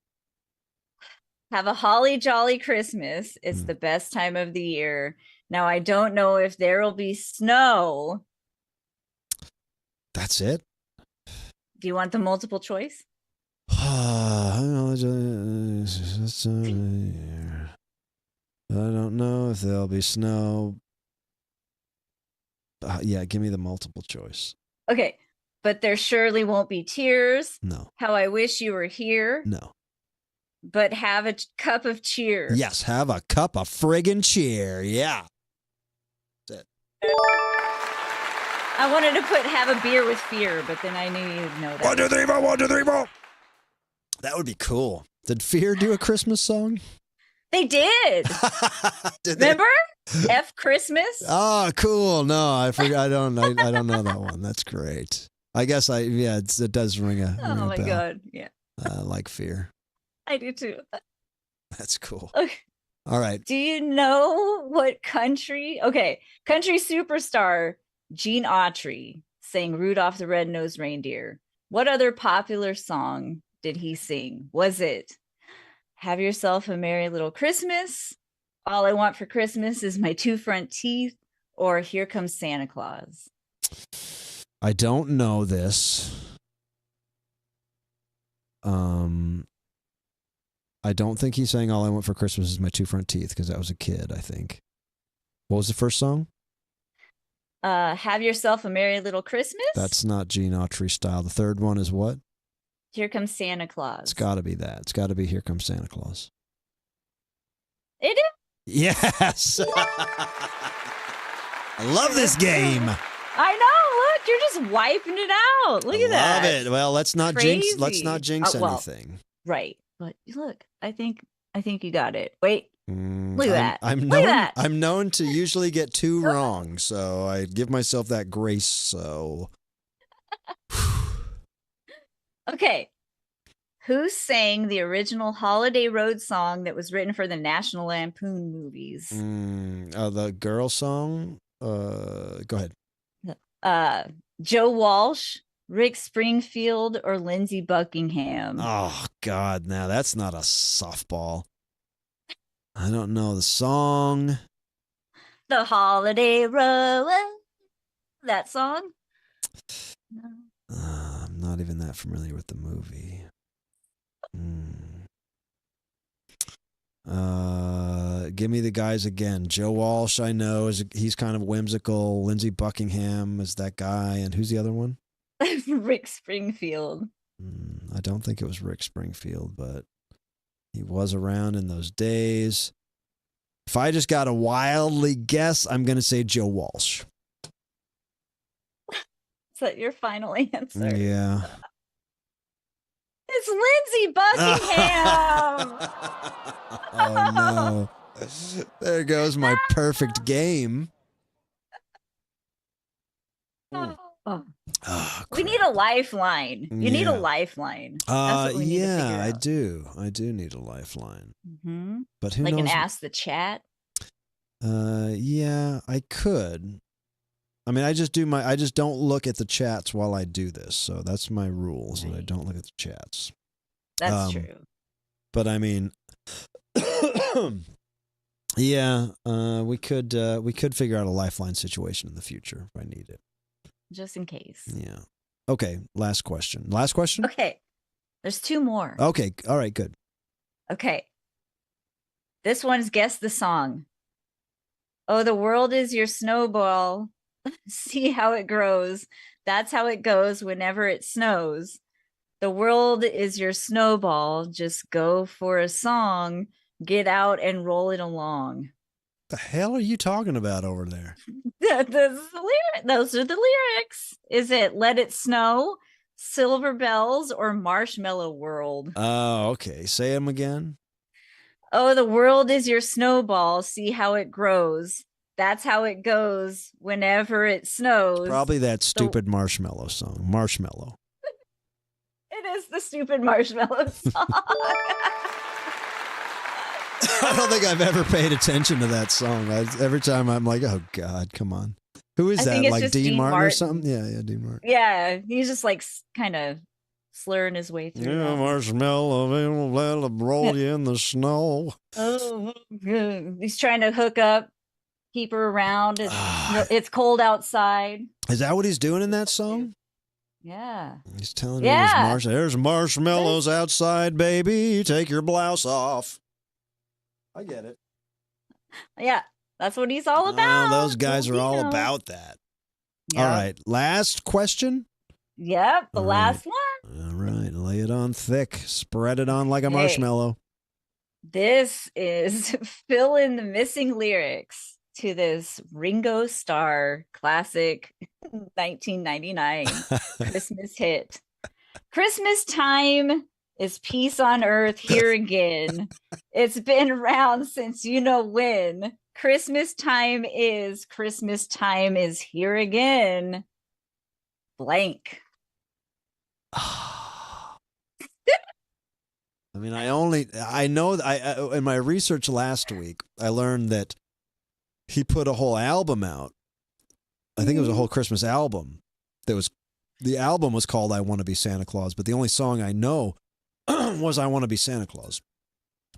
Have a holly jolly Christmas. It's the best time of the year. Now I don't know if there will be snow. That's it. Do you want the multiple choice? I don't know if there'll be snow. Yeah, give me the multiple choice. Okay, but there surely won't be tears. No. How I wish you were here. No. But have a cup of cheer. Yes, have a cup of friggin' cheer. Yeah. That's it. I wanted to put have a beer with fear, but then I knew you'd know that. 1, 2, 3, 4, 1, 2, 3, 4. That would be cool. Did Fear do a Christmas song? They did. Remember? F Christmas? Oh, cool. No, I forgot. I don't know that one. That's great. I guess it does ring a Oh my bell. God. Yeah. Like Fear. I do too. That's cool. Okay. All right. Do you know what country? Okay. Country superstar Gene Autry sang Rudolph the Red-Nosed Reindeer. What other popular song did he sing? Was it Have Yourself a Merry Little Christmas? All I Want for Christmas is My Two Front Teeth? Or Here Comes Santa Claus? I don't know this. I don't think he's saying All I Want for Christmas is My Two Front Teeth because that was a kid, I think. What was the first song? Have Yourself a Merry Little Christmas? That's not Gene Autry style. The third one is what? Here Comes Santa Claus. It's got to be that. It's got to be Here Comes Santa Claus. It is? Yes. I love this game. I know. Look, you're just wiping it out. Look at that. Love it. Well, let's not Crazy. jinx Well, anything. right. But look, I think you got it. Wait. Look at that. I'm Look known, at that. I'm known to usually get 2 wrong, so I give myself that grace. So, Okay. Who sang the original Holiday Road song that was written for the National Lampoon movies? the girl song. Go ahead. Joe Walsh, Rick Springfield, or Lindsey Buckingham? Oh God, now that's not a softball. I don't know the song. The Holiday Road. That song? No. I'm not even that familiar with the movie. Give me the guys again. Joe Walsh, I know, he's kind of whimsical. Lindsey Buckingham is that guy, and who's the other one? Rick Springfield. I don't think it was Rick Springfield, but he was around in those days. If I just got to wildly guess, I'm going to say Joe Walsh. Is that your final answer? Yeah. It's Lindsey Buckingham. Oh, no. There goes my perfect game. Oh. Oh, We need a lifeline. You need a lifeline. That's what we need to figure out. I do. I do need a lifeline. Mm-hmm. But who like knows? an Ask the Chat. Yeah, I could. I mean, I just don't look at the chats while I do this. So that's my rules. Right. That I don't look at the chats. That's true. But I mean, yeah, we could figure out a lifeline situation in the future if I need it. Just in case. Yeah. Okay. Last question. Last question? Okay. There's 2 more. Okay. All right. Good. Okay. This one's Guess the Song. Oh, the world is your snowball. See how it grows. That's how it goes whenever it snows. The world is your snowball. Just go for a song. Get out and roll it along. The hell are you talking about over there? Those are the lyrics. Is it Let It Snow, Silver Bells, or Marshmallow World? Oh, okay. Say them again. Oh, the world is your snowball. See how it grows. That's how it goes whenever it snows. Probably that stupid Marshmallow song. Marshmallow. It is the stupid Marshmallow song. I don't think I've ever paid attention to that song. Every time I'm like, oh God, come on. Who is that? Like Dean Martin or something? Yeah, Dean Martin. Yeah, he's just like kind of slurring his way through. Yeah, marshmallow, let him roll you in the snow. Oh, he's trying to hook up, keep her around. It's cold outside. Is that what he's doing in that song? Yeah. He's telling you there's marshmallows outside, baby. Take your blouse off. I get it. Yeah, that's what he's all about. Those guys are all about that. Yep. All right, last question. Yep, the last one. All right, lay it on thick. Spread it on like a marshmallow. This is fill in the missing lyrics to this Ringo Starr classic 1999 Christmas hit. Christmas time is peace on earth here again. It's been around since you know when. Christmas time is here again. Blank. I mean, I know in my research last week, I learned that he put a whole album out. I think it was a whole Christmas album. The album was called I Want to Be Santa Claus, but the only song I know was I Want to Be Santa Claus.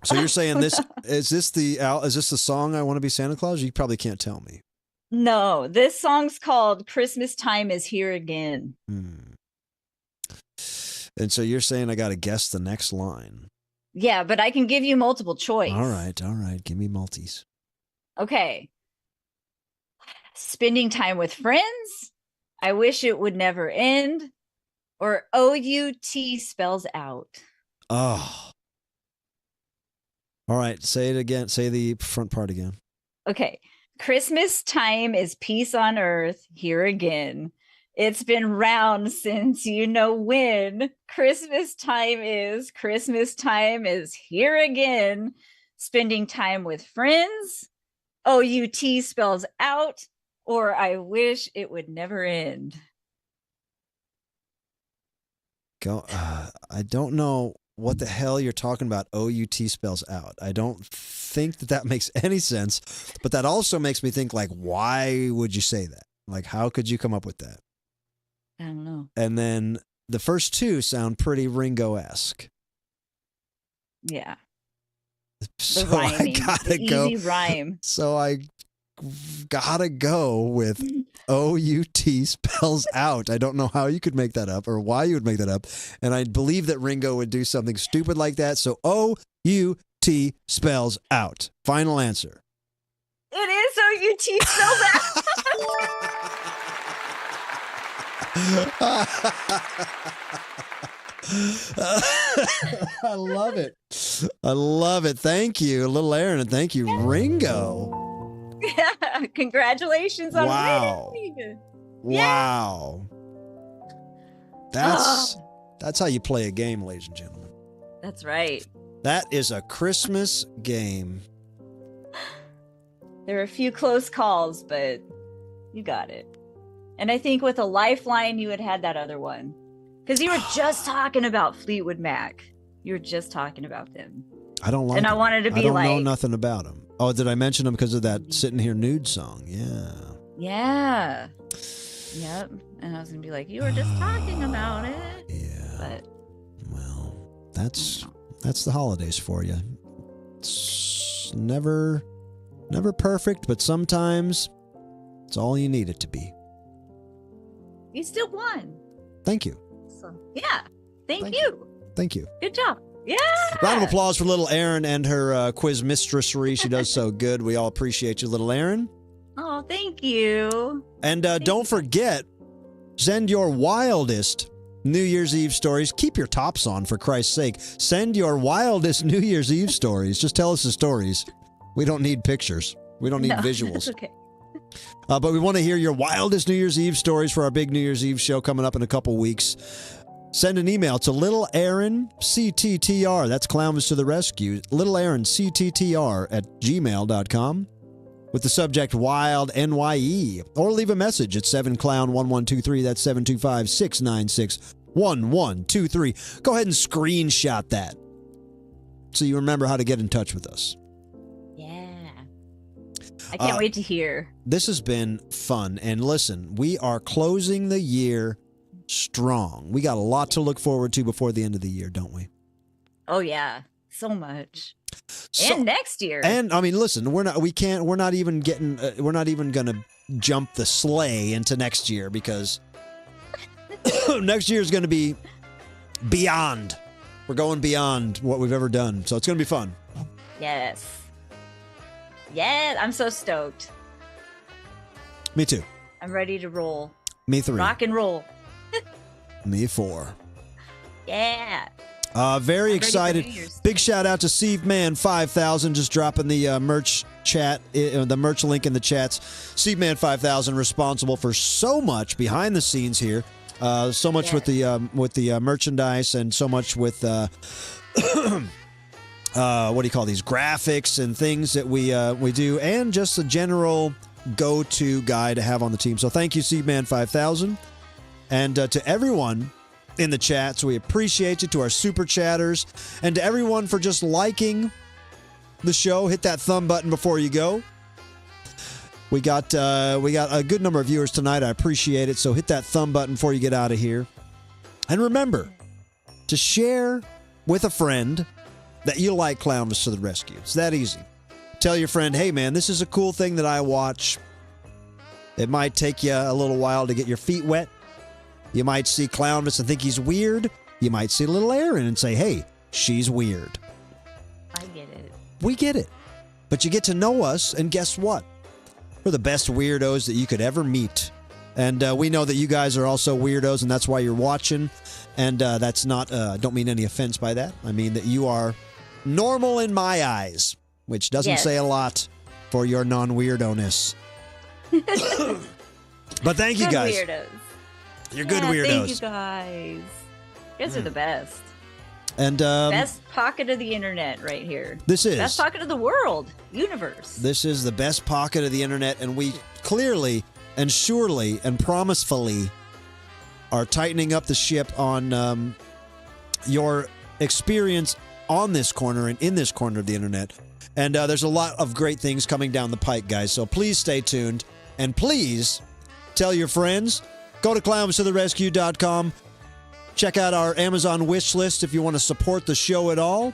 So you're saying is this the song I Want to Be Santa Claus? You probably can't tell me. No, this song's called Christmas Time is Here Again. And so you're saying I got to guess the next line. Yeah, but I can give you multiple choice. All right. Give me multis. Okay. Spending time with friends. I wish it would never end. Or OUT spells out. Oh. All right. Say it again. Say the front part again. Okay. Christmas time is peace on earth here again. It's been round since you know when. Christmas time is here again. Spending time with friends. OUT spells out. Or I wish it would never end. I don't know what the hell you're talking about. OUT spells out. I don't think that makes any sense. But that also makes me think, like, why would you say that? Like, how could you come up with that? I don't know. And then the first two sound pretty Ringo-esque. Yeah. So I gotta go. Easy rhyme. So I gotta go with OUT spells out. I don't know how you could make that up or why you would make that up. And I believe that Ringo would do something stupid like that. So OUT spells out. Final answer. It is OUT spells out. I love it. I love it. Thank you, little Aaron, and thank you, Ringo. Yeah, congratulations on winning. Wow. That's how you play a game, ladies and gentlemen. That's right. That is a Christmas game. There are a few close calls, but you got it. And I think with a lifeline, you had that other one. Because you were just talking about Fleetwood Mac. You were just talking about them. I don't like And them. I wanted to be like... I don't know nothing about them. Oh, did I mention them because of that Sitting Here Nude song? Yeah. Yeah. Yep. And I was going to be like, you were just talking about it. Yeah. But... Well, that's the holidays for you. It's never perfect, but sometimes it's all you need it to be. You still won. Thank you. So, yeah. Thank you. Thank you. Good job. Yeah. Round of applause for little Erin and her quiz mistressry. She does so good. We all appreciate you, little Erin. Oh, thank you. And don't forget, send your wildest New Year's Eve stories. Keep your tops on, for Christ's sake. Send your wildest New Year's Eve stories. Just tell us the stories. We don't need pictures. We don't need visuals. Okay. But we want to hear your wildest New Year's Eve stories for our big New Year's Eve show coming up in a couple weeks. Send an email to Little Aaron CTTR. That's Clownvis to the rescue. Little Aaron CTTR at gmail.com with the subject Wild NYE. Or leave a message at 7clown1123. That's 725-696-1123. Go ahead and screenshot that so you remember how to get in touch with us. I can't wait to hear. This has been fun. And listen, we are closing the year strong. We got a lot to look forward to before the end of the year, don't we? Oh, yeah. So much. And next year. And I mean, listen, we're not even going to jump the sleigh into next year because next year is going to be beyond. We're going beyond what we've ever done. So it's going to be fun. Yes. Yeah, I'm so stoked. Me too. I'm ready to roll. Me 3. Rock and roll. Me 4. Yeah. Very excited. Big shout out to Steve Man 5000 just dropping the merch chat, the merch link in the chats. Steve Man 5000 responsible for so much behind the scenes here. So much with the merchandise and so much with what do you call these graphics and things that we do, and just a general go-to guy to have on the team. So thank you, Steve Man 5000, and to everyone in the chats, we appreciate you. To our super chatters, and to everyone for just liking the show. Hit that thumb button before you go. We got a good number of viewers tonight. I appreciate it. So hit that thumb button before you get out of here. And remember to share with a friend that you like Clownvis to the rescue. It's that easy. Tell your friend, hey man, this is a cool thing that I watch. It might take you a little while to get your feet wet. You might see Clownvis and think he's weird. You might see little Erin and say, hey, she's weird. I get it. We get it. But you get to know us, and guess what? We're the best weirdos that you could ever meet. And we know that you guys are also weirdos, and that's why you're watching. And that's not, don't mean any offense by that. I mean that you are normal in my eyes, which doesn't say a lot for your non-weirdo-ness. But thank you guys. Weirdos. You're good weirdos. Thank you guys. You guys are the best. And best pocket of the internet right here. This is best pocket of the world, universe. This is the best pocket of the internet, and we clearly and surely and promisefully are tightening up the ship on your experience on this corner and in this corner of the internet. And there's a lot of great things coming down the pike, guys. So please stay tuned, and please tell your friends. Go to clownvistotherescue.com. Check out our Amazon wish list if you want to support the show at all.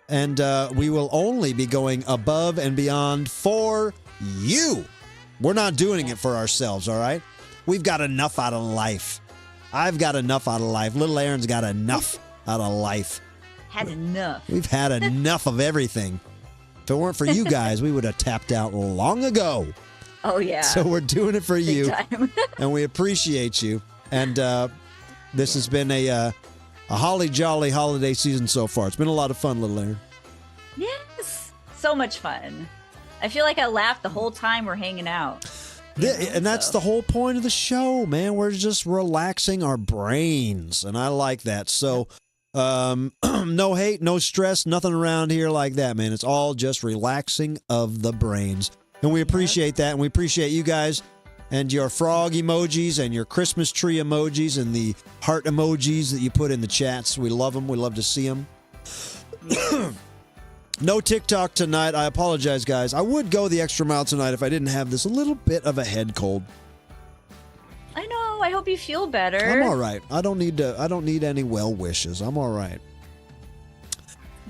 And we will only be going above and beyond for you. We're not doing it for ourselves, all right? We've got enough out of life. I've got enough out of life. Little Aaron's got enough out of life. Had enough. We've had enough of everything. If it weren't for you guys, we would have tapped out long ago. Oh, yeah. So we're doing it for Big you. time. And we appreciate you. And this has been a holly jolly holiday season so far. It's been a lot of fun, little Aaron. Yes. So much fun. I feel like I laughed the whole time we're hanging out. And that's the whole point of the show, man. We're just relaxing our brains. And I like that. So no hate, no stress, nothing around here like that, man. It's all just relaxing of the brains. And we appreciate that, and we appreciate you guys and your frog emojis and your Christmas tree emojis and the heart emojis that you put in the chats. We love them. We love to see them. No TikTok tonight. I apologize, guys. I would go the extra mile tonight if I didn't have this a little bit of a head cold. I know. I hope you feel better. I'm all right. I don't need any well wishes. I'm all right.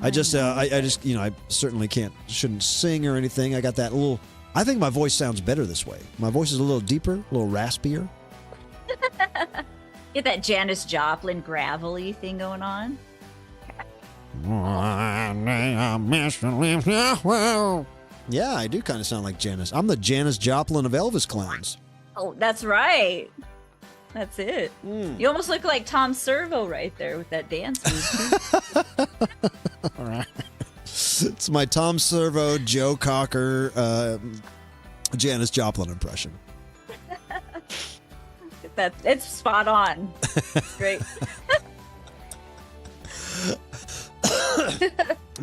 I just, I certainly shouldn't sing or anything. I got that little. I think my voice sounds better this way. My voice is a little deeper, a little raspier. Get that Janis Joplin gravelly thing going on. Yeah, I do kind of sound like Janis. I'm the Janis Joplin of Elvis clowns. Oh, that's right. That's it. You almost look like Tom Servo right there with that dance move. All right. It's my Tom Servo, Joe Cocker, Janis Joplin impression. It's spot on. It's great.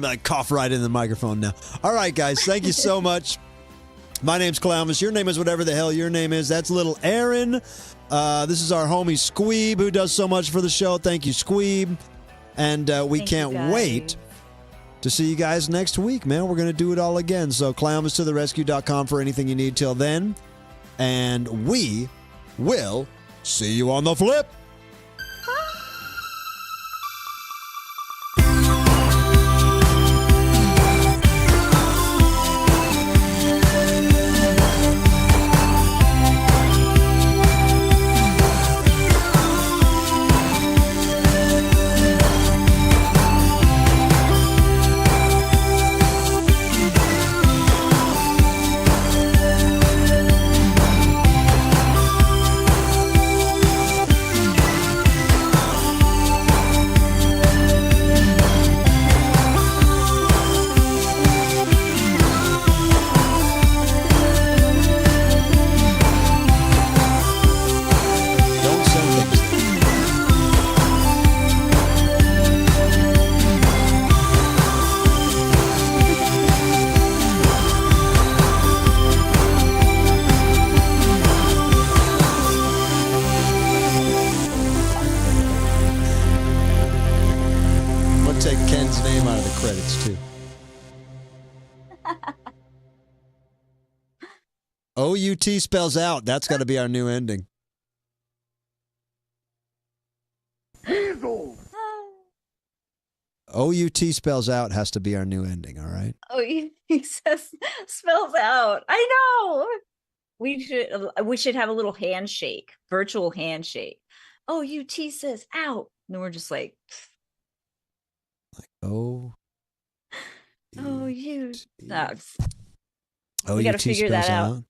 I cough right in the microphone now. All right, guys. Thank you so much. My name's Clownvis. Your name is whatever the hell your name is. That's little Aaron. This is our homie Squeeb, who does so much for the show. Thank you, Squeeb. And we can't wait to see you guys next week, man. We're going to do it all again. So clownvistotherescue.com for anything you need till then. And we will see you on the flip. OUT spells out. That's got to be our new ending. OUT spells out has to be our new ending, all right? Oh, he says spells out. I know. We should have a little handshake, virtual handshake. OUT says out. And we're just like oh. you. No, we got to figure that out.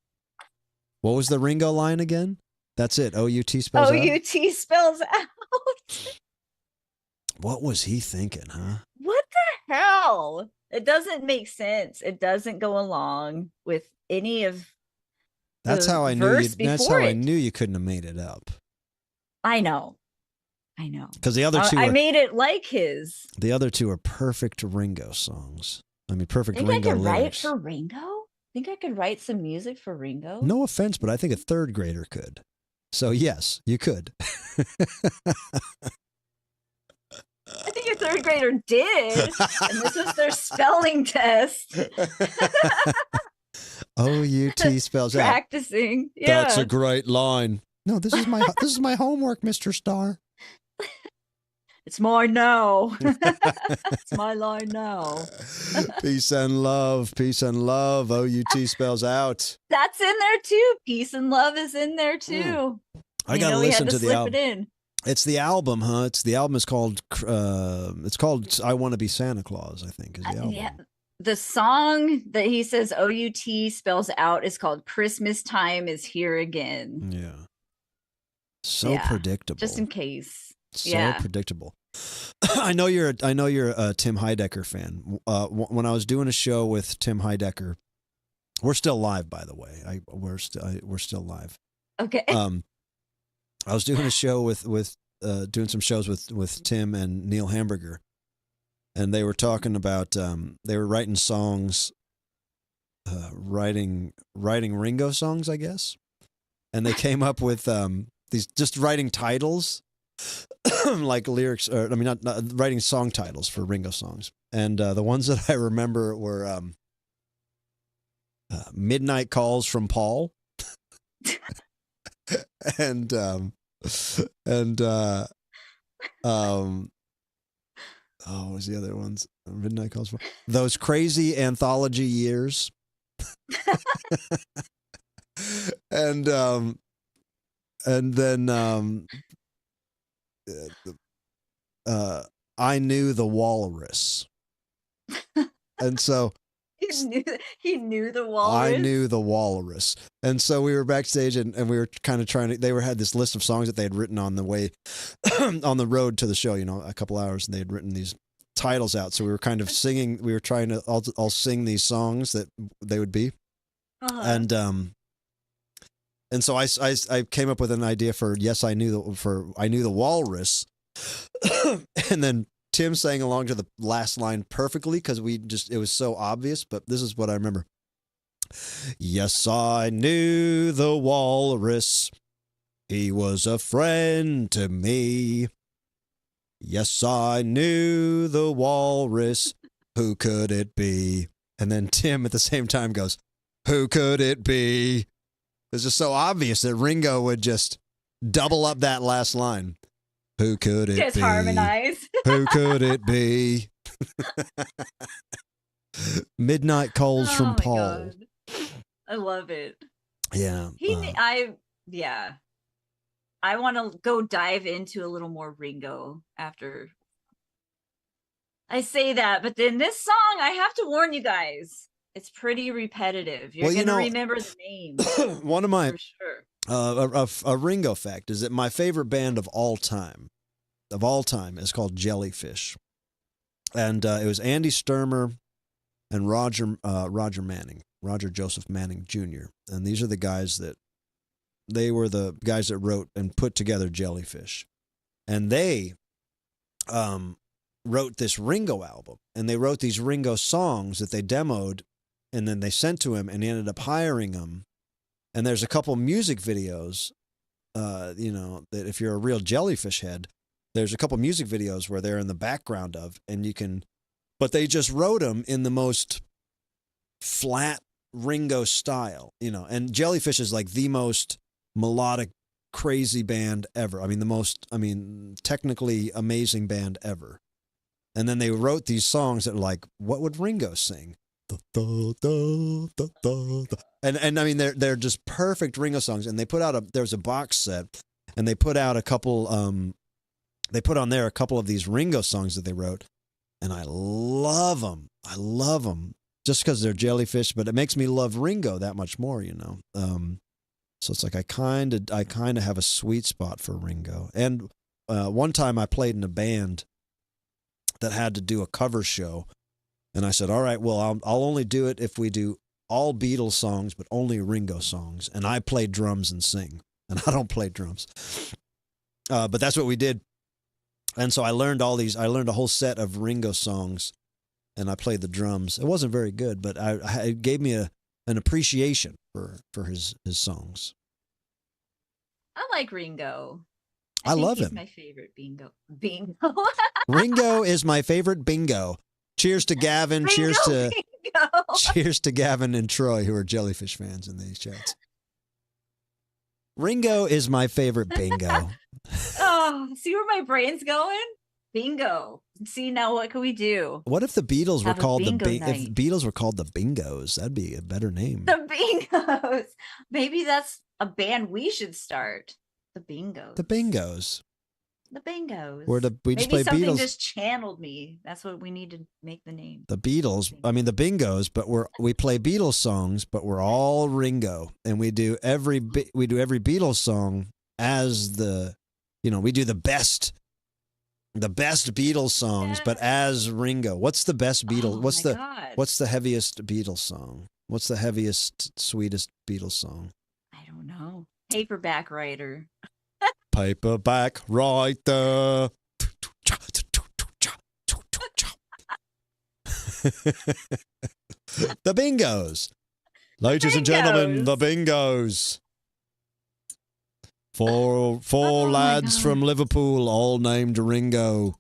What was the Ringo line again? That's it. OUT spells out. OUT spells out. What was he thinking, huh? What the hell? It doesn't make sense. It doesn't go along with any of. That's how I knew. I knew you couldn't have made it up. I know. Because the other two, I made it like his. The other two are perfect Ringo songs. I mean, perfect Ringo lyrics. Think I could write for Ringo? Think I could write some music for Ringo? No offense, but I think a third grader could. So yes, you could. I think a third grader did, and this was their spelling test. OUT spells out. Practicing. Yeah. That's a great line. No, this is my homework, Mr. Star. It's mine now. It's my line now. Peace and love. Peace and love. OUT spells out. That's in there too. Peace and love is in there too. I gotta listen to the album. It's the album, huh? The album is called I Want to Be Santa Claus, I think, is the album. Yeah. The song that he says OUT spells out is called Christmas Time Is Here Again. Yeah. So predictable. Just in case. So predictable. I know you're a Tim Heidecker fan. When I was doing a show with Tim Heidecker, we're still live, by the way. We're still live. Okay. I was doing a show doing some shows with Tim and Neil Hamburger, and they were talking about they were writing songs, writing Ringo songs, I guess, and they came up with these just writing titles. Like lyrics, or I mean, not writing song titles for Ringo songs, and the ones that I remember were "Midnight Calls from Paul," and what was the other ones? "Midnight Calls from Those Crazy Anthology Years," and then. I Knew the Walrus. And so he knew the walrus. I Knew the Walrus. And so we were backstage and we were kind of trying to, had this list of songs that they had written on the way on the road to the show, a couple hours, and they had written these titles out. So we were kind of singing, we were trying to all sing these songs that they would be. Uh-huh. And so I came up with an idea for I Knew the Walrus, and then Tim sang along to the last line perfectly because it was so obvious. But this is what I remember. Yes, I knew the walrus. He was a friend to me. Yes, I knew the walrus Who could it be? And then Tim at the same time goes, who could it be? It's just so obvious that Ringo would just double up that last line. Who could it Just be? harmonize. Who could it be? Midnight calls from my Paul. God. I love it. Yeah. I want to go dive into a little more Ringo after I say that, but then this song, I have to warn you guys, it's pretty repetitive. You're going to remember the name. One of my for sure. a Ringo fact is that my favorite band of all time is called Jellyfish, and it was Andy Sturmer and Roger Joseph Manning Jr. And these are the guys that were the guys that wrote and put together Jellyfish, and they wrote this Ringo album, and they wrote these Ringo songs that they demoed, and then they sent to him, and he ended up hiring them. And there's a couple music videos, that if you're a real Jellyfish head, there's a couple music videos where they're in the background of, and you can, but they just wrote them in the most flat Ringo style, and Jellyfish is like the most melodic, crazy band ever. Technically amazing band ever. And then they wrote these songs that were like, what would Ringo sing? And I mean, they're just perfect Ringo songs. And they put out there's a box set, and they put out a couple, they put on there a couple of these Ringo songs that they wrote. And I love them. Just because they're Jellyfish, but it makes me love Ringo that much more, So it's like I kind of have a sweet spot for Ringo. And one time I played in a band that had to do a cover show, and I said, all right, well, I'll only do it if we do all Beatles songs, but only Ringo songs. And I play drums and sing, and I don't play drums. But that's what we did. And so I learned a whole set of Ringo songs, and I played the drums. It wasn't very good, but it gave me an appreciation for his songs. I like Ringo. I love him. He's my favorite bingo. Ringo is my favorite bingo. Cheers to Gavin. Bingo. Cheers to Gavin and Troy, who are Jellyfish fans in these chats. Ringo is my favorite bingo. Oh, see where my brain's going? Bingo. See, now what can we do? What if the Beatles were called if Beatles were called the Bingos? That'd be a better name. The Bingos. Maybe that's a band we should start. The Bingos. The Bingos. The Bingos. We just play something Beatles. just channeled me. That's what we need to make the name. The Beatles. I mean the Bingos, but we play Beatles songs, but we're all Ringo, and we do every Beatles song as we do the best Beatles songs, but as Ringo. What's the best Beatles? What's the heaviest Beatles song? What's the heaviest, sweetest Beatles song? I don't know. Paperback Writer. Paperback Writer. The Bingos. Ladies and gentlemen, the Bingos. Four lads from Liverpool, all named Ringo.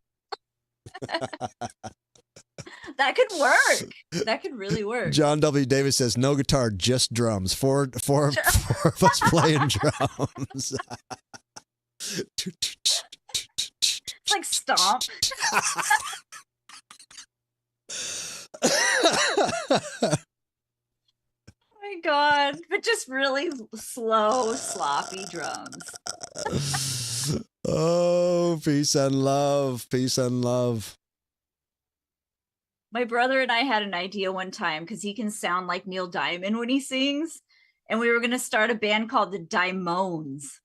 That could work. That could really work. John W. Davis says, no guitar, just drums. Four of us playing drums. It's like Stomp. Oh my God. But just really slow, sloppy drums. Oh, peace and love. Peace and love. My brother and I had an idea one time because he can sound like Neil Diamond when he sings. And we were going to start a band called the Dimones.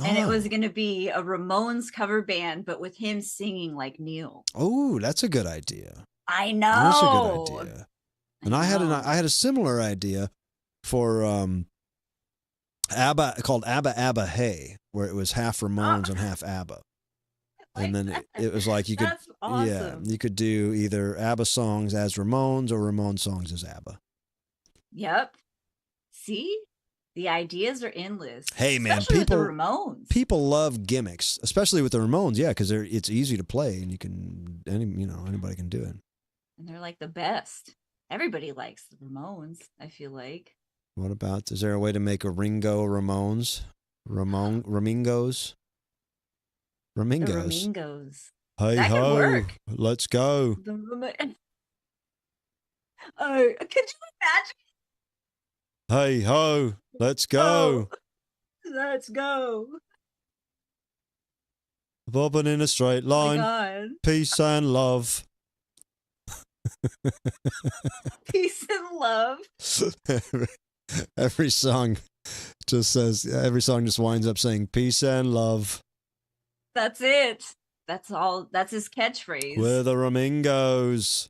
And it was going to be a Ramones cover band, but with him singing like Neil. Oh, that's a good idea. I know. That's a good idea. And I had a similar idea for ABBA, called ABBA ABBA Hey, where it was half Ramones and half ABBA. And then it was like you could, That's awesome. you could do either ABBA songs as Ramones or Ramones songs as ABBA. Yep. See, the ideas are endless. Hey man, especially with the Ramones. People love gimmicks, especially with the Ramones. Yeah, because it's easy to play and anybody can do it. And they're like the best. Everybody likes the Ramones, I feel like. What about, is there a way to make a Ringo Ramones? Ramingos? The Ramingos. Ramingos. Hey That could ho, work. let's go. Oh, could you imagine? Hey ho, let's go. Oh, let's go. Bobbing in a straight Oh my line. God. Peace and love. Peace and love. Every song every song just winds up saying peace and love. That's it. That's all. That's his catchphrase. We're the Ramingos.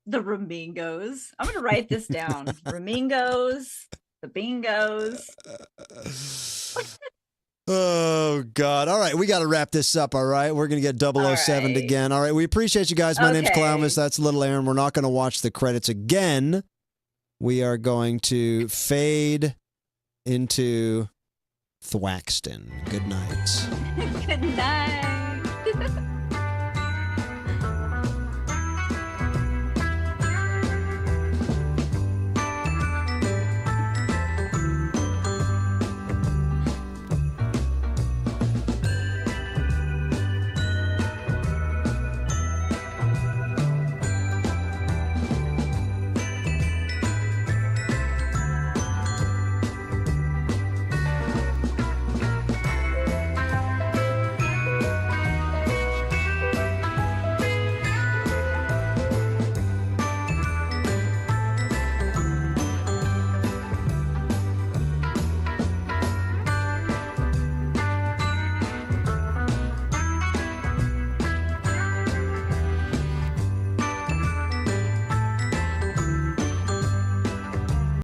The Ramingos. I'm going to write this down. Ramingos. The Bingos. Oh, God. All right. We got to wrap this up. All right. We're going to get 007'd right. again. All right. We appreciate you guys. My name's Okay. Clownvis. That's Little Aaron. We're not going to watch the credits again. We are going to fade into Thwaxton. Good night. Good night.